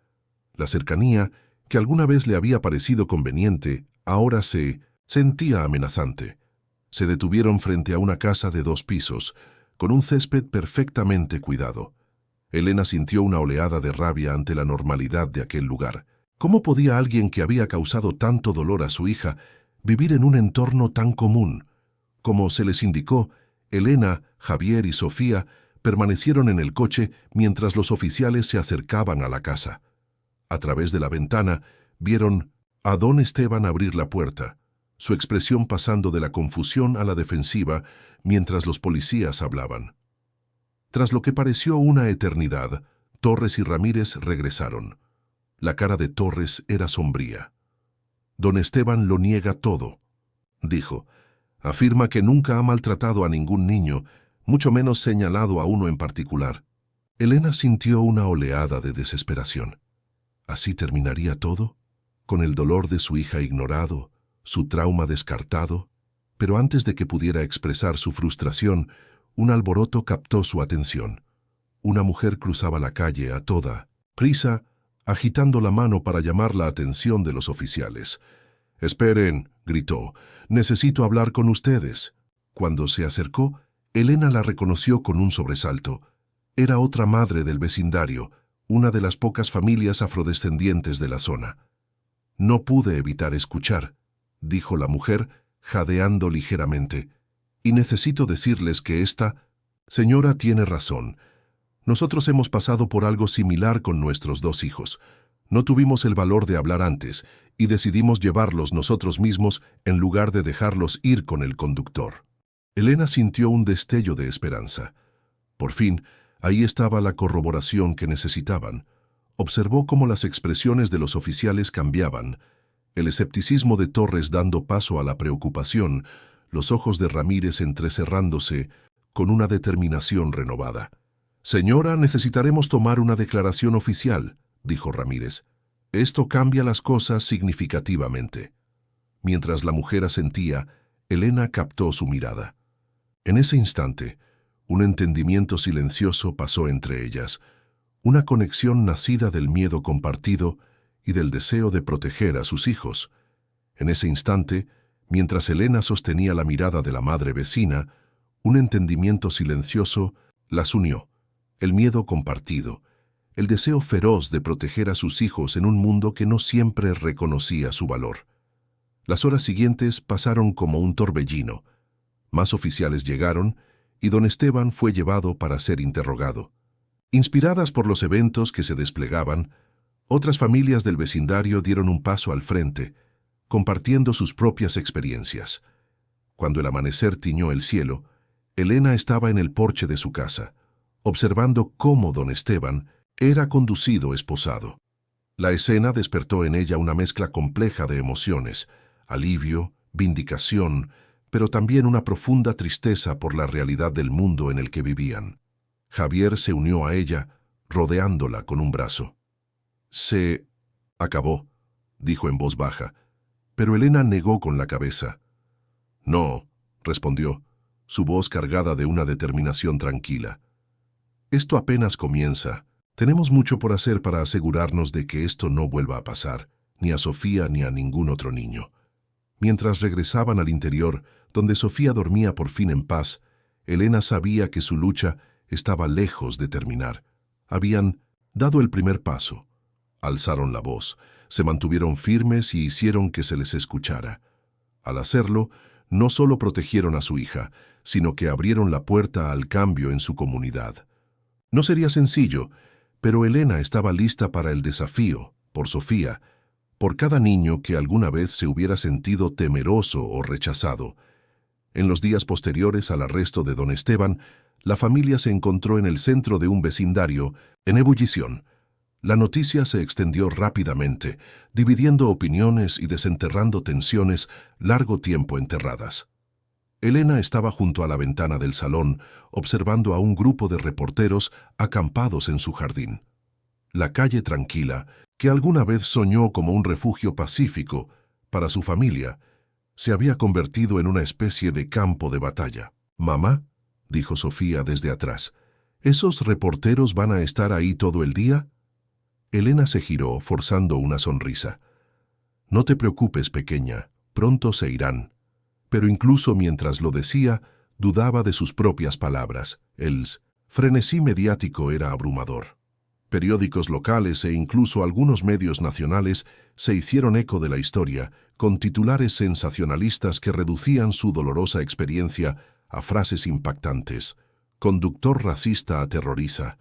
La cercanía, que alguna vez le había parecido conveniente, ahora se sentía amenazante. Se detuvieron frente a una casa de 2 pisos, con un césped perfectamente cuidado. Elena sintió una oleada de rabia ante la normalidad de aquel lugar. ¿Cómo podía alguien que había causado tanto dolor a su hija vivir en un entorno tan común? Como se les indicó, Elena, Javier y Sofía permanecieron en el coche mientras los oficiales se acercaban a la casa. A través de la ventana vieron a don Esteban abrir la puerta, su expresión pasando de la confusión a la defensiva mientras los policías hablaban. Tras lo que pareció una eternidad, Torres y Ramírez regresaron. La cara de Torres era sombría. «Don Esteban lo niega todo», dijo. «Afirma que nunca ha maltratado a ningún niño, mucho menos señalado a uno en particular». Elena sintió una oleada de desesperación. ¿Así terminaría todo? ¿Con el dolor de su hija ignorado, su trauma descartado? Pero antes de que pudiera expresar su frustración, un alboroto captó su atención. Una mujer cruzaba la calle a toda prisa, agitando la mano para llamar la atención de los oficiales. «Esperen», gritó, «necesito hablar con ustedes». Cuando se acercó, Elena la reconoció con un sobresalto. Era otra madre del vecindario, una de las pocas familias afrodescendientes de la zona. «No pude evitar escuchar», dijo la mujer, jadeando ligeramente, «y necesito decirles que esta señora tiene razón. Nosotros hemos pasado por algo similar con nuestros 2 hijos. No tuvimos el valor de hablar antes y decidimos llevarlos nosotros mismos en lugar de dejarlos ir con el conductor». Elena sintió un destello de esperanza. Por fin, ahí estaba la corroboración que necesitaban. Observó cómo las expresiones de los oficiales cambiaban, el escepticismo de Torres dando paso a la preocupación, los ojos de Ramírez entrecerrándose con una determinación renovada. «Señora, necesitaremos tomar una declaración oficial», dijo Ramírez. «Esto cambia las cosas significativamente». Mientras la mujer asentía, Elena captó su mirada. En ese instante, un entendimiento silencioso pasó entre ellas, una conexión nacida del miedo compartido y del deseo de proteger a sus hijos. En ese instante, mientras Elena sostenía la mirada de la madre vecina, un entendimiento silencioso las unió. El miedo compartido, el deseo feroz de proteger a sus hijos en un mundo que no siempre reconocía su valor. Las horas siguientes pasaron como un torbellino. Más oficiales llegaron y don Esteban fue llevado para ser interrogado. Inspiradas por los eventos que se desplegaban, otras familias del vecindario dieron un paso al frente, compartiendo sus propias experiencias. Cuando el amanecer tiñó el cielo, Elena estaba en el porche de su casa, observando cómo don Esteban era conducido esposado. La escena despertó en ella una mezcla compleja de emociones, alivio, vindicación, pero también una profunda tristeza por la realidad del mundo en el que vivían. Javier se unió a ella, rodeándola con un brazo. «Se acabó», dijo en voz baja, pero Elena negó con la cabeza. «No», respondió, su voz cargada de una determinación tranquila. «Esto apenas comienza. Tenemos mucho por hacer para asegurarnos de que esto no vuelva a pasar, ni a Sofía ni a ningún otro niño». Mientras regresaban al interior, donde Sofía dormía por fin en paz, Elena sabía que su lucha estaba lejos de terminar. Habían dado el primer paso. Alzaron la voz, se mantuvieron firmes y hicieron que se les escuchara. Al hacerlo, no solo protegieron a su hija, sino que abrieron la puerta al cambio en su comunidad. No sería sencillo, pero Elena estaba lista para el desafío, por Sofía, por cada niño que alguna vez se hubiera sentido temeroso o rechazado. En los días posteriores al arresto de don Esteban, la familia se encontró en el centro de un vecindario en ebullición. La noticia se extendió rápidamente, dividiendo opiniones y desenterrando tensiones largo tiempo enterradas. Elena estaba junto a la ventana del salón, observando a un grupo de reporteros acampados en su jardín. La calle tranquila, que alguna vez soñó como un refugio pacífico para su familia, se había convertido en una especie de campo de batalla. «Mamá», dijo Sofía desde atrás, «¿esos reporteros van a estar ahí todo el día?» Elena se giró, forzando una sonrisa. «No te preocupes, pequeña, pronto se irán». Pero incluso mientras lo decía, dudaba de sus propias palabras. El frenesí mediático era abrumador. Periódicos locales e incluso algunos medios nacionales se hicieron eco de la historia, con titulares sensacionalistas que reducían su dolorosa experiencia a frases impactantes. «Conductor racista aterroriza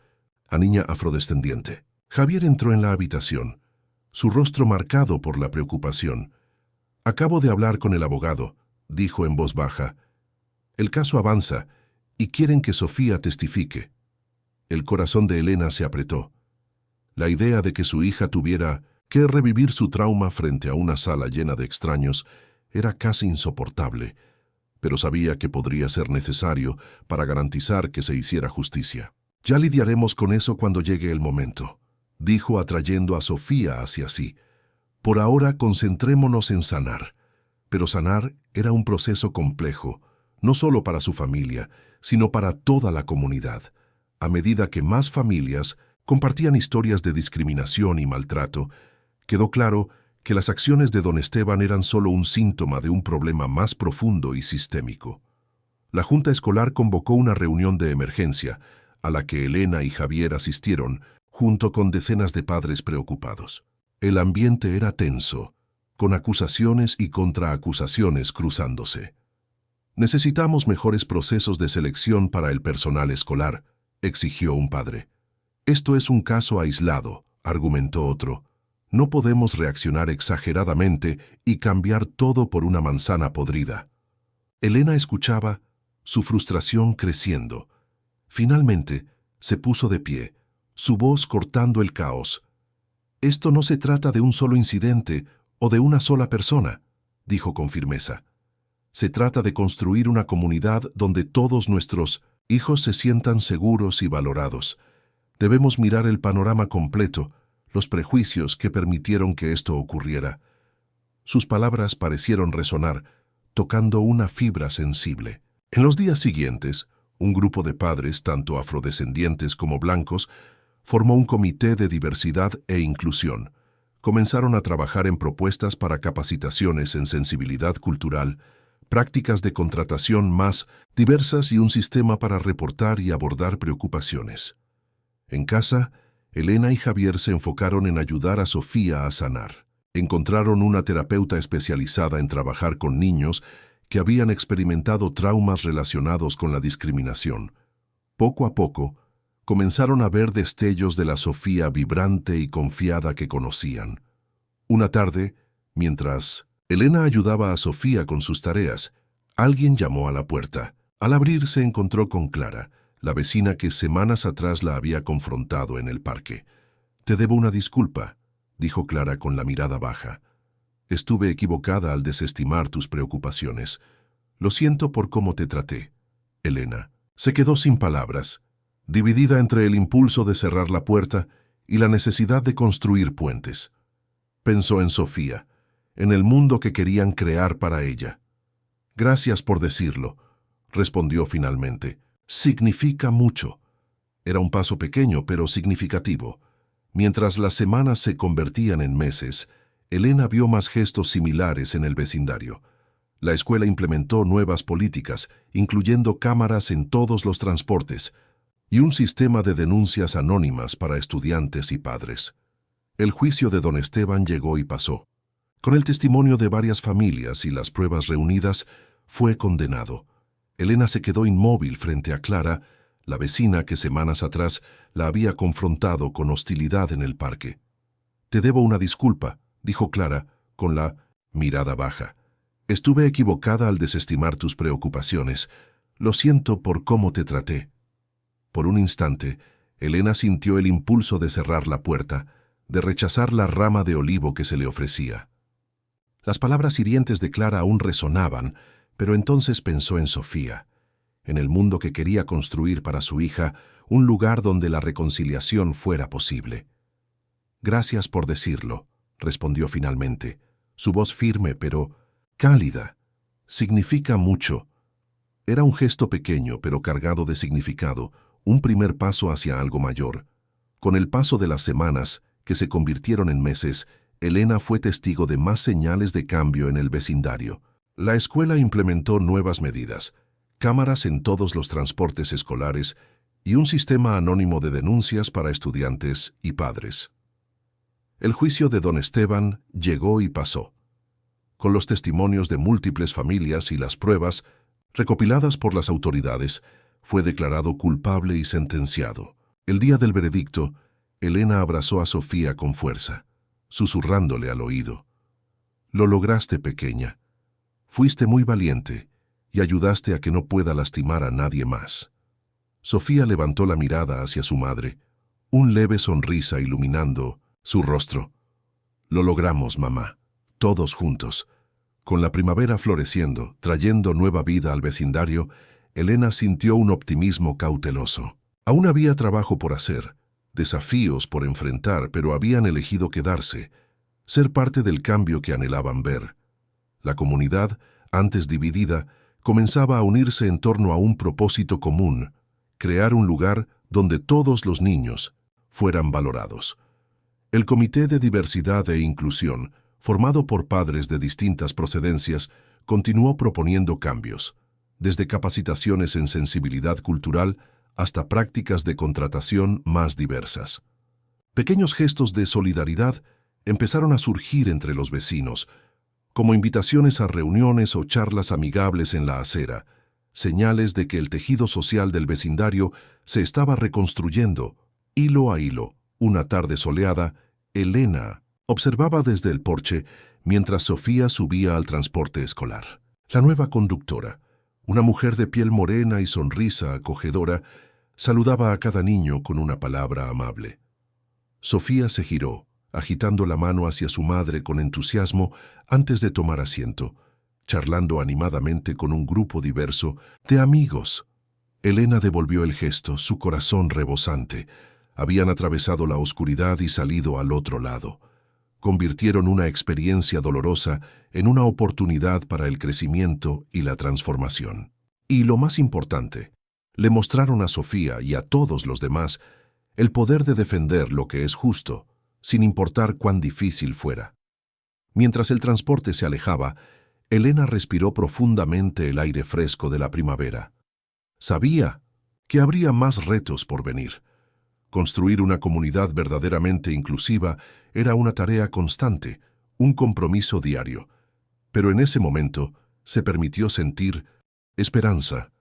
a niña afrodescendiente». Javier entró en la habitación, su rostro marcado por la preocupación. «Acabo de hablar con el abogado», dijo en voz baja. «El caso avanza y quieren que Sofía testifique». El corazón de Elena se apretó. La idea de que su hija tuviera que revivir su trauma frente a una sala llena de extraños era casi insoportable, pero sabía que podría ser necesario para garantizar que se hiciera justicia. «Ya lidiaremos con eso cuando llegue el momento», dijo atrayendo a Sofía hacia sí. «Por ahora concentrémonos en sanar». Pero sanar era un proceso complejo, no solo para su familia, sino para toda la comunidad. A medida que más familias compartían historias de discriminación y maltrato, quedó claro que las acciones de don Esteban eran solo un síntoma de un problema más profundo y sistémico. La Junta Escolar convocó una reunión de emergencia, a la que Elena y Javier asistieron, junto con decenas de padres preocupados. El ambiente era tenso, con acusaciones y contraacusaciones cruzándose. «Necesitamos mejores procesos de selección para el personal escolar», exigió un padre. «Esto es un caso aislado», argumentó otro. «No podemos reaccionar exageradamente y cambiar todo por una manzana podrida». Elena escuchaba, su frustración creciendo. Finalmente, se puso de pie, su voz cortando el caos. «Esto no se trata de un solo incidente o de una sola persona», dijo con firmeza. «Se trata de construir una comunidad donde todos nuestros hijos se sientan seguros y valorados. Debemos mirar el panorama completo, los prejuicios que permitieron que esto ocurriera». Sus palabras parecieron resonar, tocando una fibra sensible. En los días siguientes, un grupo de padres, tanto afrodescendientes como blancos, formó un comité de diversidad e inclusión. Comenzaron a trabajar en propuestas para capacitaciones en sensibilidad cultural, prácticas de contratación más diversas y un sistema para reportar y abordar preocupaciones. En casa, Elena y Javier se enfocaron en ayudar a Sofía a sanar. Encontraron una terapeuta especializada en trabajar con niños que habían experimentado traumas relacionados con la discriminación. Poco a poco, comenzaron a ver destellos de la Sofía vibrante y confiada que conocían. Una tarde, mientras Elena ayudaba a Sofía con sus tareas, alguien llamó a la puerta. Al abrir se encontró con Clara, la vecina que semanas atrás la había confrontado en el parque. «Te debo una disculpa», dijo Clara con la mirada baja. «Estuve equivocada al desestimar tus preocupaciones. Lo siento por cómo te traté». Elena se quedó sin palabras, dividida entre el impulso de cerrar la puerta y la necesidad de construir puentes. Pensó en Sofía, en el mundo que querían crear para ella. «Gracias por decirlo», respondió finalmente. «Significa mucho». Era un paso pequeño, pero significativo. Mientras las semanas se convertían en meses, Elena vio más gestos similares en el vecindario. La escuela implementó nuevas políticas, incluyendo cámaras en todos los transportes, y un sistema de denuncias anónimas para estudiantes y padres. El juicio de don Esteban llegó y pasó. Con el testimonio de varias familias y las pruebas reunidas, fue condenado. Elena se quedó inmóvil frente a Clara, la vecina que semanas atrás la había confrontado con hostilidad en el parque. «Te debo una disculpa», dijo Clara, con la mirada baja. «Estuve equivocada al desestimar tus preocupaciones. Lo siento por cómo te traté». Por un instante, Elena sintió el impulso de cerrar la puerta, de rechazar la rama de olivo que se le ofrecía. Las palabras hirientes de Clara aún resonaban, pero entonces pensó en Sofía, en el mundo que quería construir para su hija, un lugar donde la reconciliación fuera posible. «Gracias por decirlo», respondió finalmente, su voz firme pero cálida. «Significa mucho». Era un gesto pequeño pero cargado de significado, un primer paso hacia algo mayor. Con el paso de las semanas, que se convirtieron en meses, Elena fue testigo de más señales de cambio en el vecindario. La escuela implementó nuevas medidas, cámaras en todos los transportes escolares y un sistema anónimo de denuncias para estudiantes y padres. El juicio de don Esteban llegó y pasó. Con los testimonios de múltiples familias y las pruebas recopiladas por las autoridades, fue declarado culpable y sentenciado. El día del veredicto, Elena abrazó a Sofía con fuerza, susurrándole al oído. «Lo lograste, pequeña. Fuiste muy valiente y ayudaste a que no pueda lastimar a nadie más». Sofía levantó la mirada hacia su madre, un leve sonrisa iluminando su rostro. «Lo logramos, mamá, todos juntos». Con la primavera floreciendo, trayendo nueva vida al vecindario, Elena sintió un optimismo cauteloso. Aún había trabajo por hacer, desafíos por enfrentar, pero habían elegido quedarse, ser parte del cambio que anhelaban ver. La comunidad, antes dividida, comenzaba a unirse en torno a un propósito común, crear un lugar donde todos los niños fueran valorados. El Comité de Diversidad e Inclusión, formado por padres de distintas procedencias, continuó proponiendo cambios, desde capacitaciones en sensibilidad cultural hasta prácticas de contratación más diversas. Pequeños gestos de solidaridad empezaron a surgir entre los vecinos, como invitaciones a reuniones o charlas amigables en la acera, señales de que el tejido social del vecindario se estaba reconstruyendo. Hilo a hilo, una tarde soleada, Elena observaba desde el porche mientras Sofía subía al transporte escolar. La nueva conductora, una mujer de piel morena y sonrisa acogedora, saludaba a cada niño con una palabra amable. Sofía se giró, agitando la mano hacia su madre con entusiasmo antes de tomar asiento, charlando animadamente con un grupo diverso de amigos. Elena devolvió el gesto, su corazón rebosante. Habían atravesado la oscuridad y salido al otro lado. Convirtieron una experiencia dolorosa en una oportunidad para el crecimiento y la transformación. Y lo más importante, le mostraron a Sofía y a todos los demás el poder de defender lo que es justo, sin importar cuán difícil fuera. Mientras el transporte se alejaba, Elena respiró profundamente el aire fresco de la primavera. Sabía que habría más retos por venir. Construir una comunidad verdaderamente inclusiva era una tarea constante, un compromiso diario. Pero en ese momento se permitió sentir esperanza.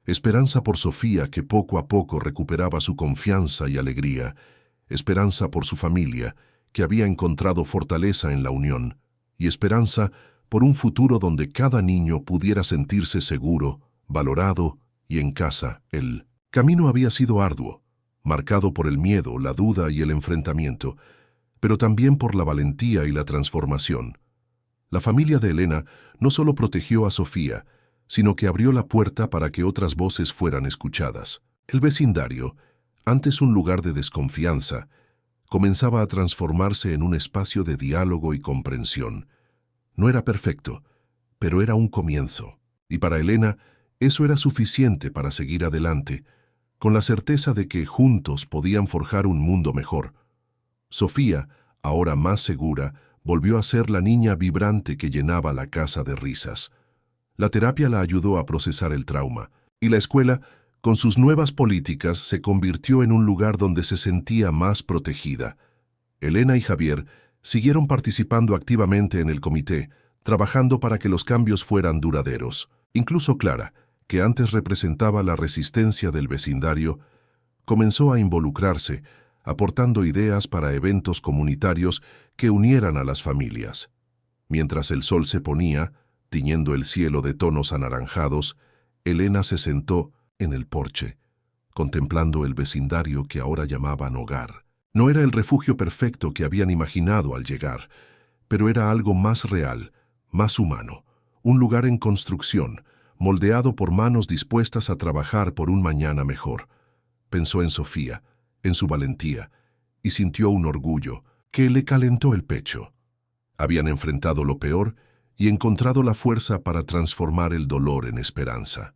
Esperanza por Sofía, que poco a poco recuperaba su confianza y alegría. Esperanza por su familia, que había encontrado fortaleza en la unión. Y esperanza por un futuro donde cada niño pudiera sentirse seguro, valorado y en casa. El camino había sido arduo, marcado por el miedo, la duda y el enfrentamiento, pero también por la valentía y la transformación. La familia de Elena no solo protegió a Sofía, sino que abrió la puerta para que otras voces fueran escuchadas. El vecindario, antes un lugar de desconfianza, comenzaba a transformarse en un espacio de diálogo y comprensión. No era perfecto, pero era un comienzo. Y para Elena, eso era suficiente para seguir adelante, con la certeza de que juntos podían forjar un mundo mejor. Sofía, ahora más segura, volvió a ser la niña vibrante que llenaba la casa de risas. La terapia la ayudó a procesar el trauma, y la escuela, con sus nuevas políticas, se convirtió en un lugar donde se sentía más protegida. Elena y Javier siguieron participando activamente en el comité, trabajando para que los cambios fueran duraderos. Incluso Clara, que antes representaba la resistencia del vecindario, comenzó a involucrarse, aportando ideas para eventos comunitarios que unieran a las familias. Mientras el sol se ponía, tiñendo el cielo de tonos anaranjados, Elena se sentó en el porche, contemplando el vecindario que ahora llamaban hogar. No era el refugio perfecto que habían imaginado al llegar, pero era algo más real, más humano, un lugar en construcción, moldeado por manos dispuestas a trabajar por un mañana mejor. Pensó en Sofía, en su valentía, y sintió un orgullo que le calentó el pecho. Habían enfrentado lo peor y encontrado la fuerza para transformar el dolor en esperanza.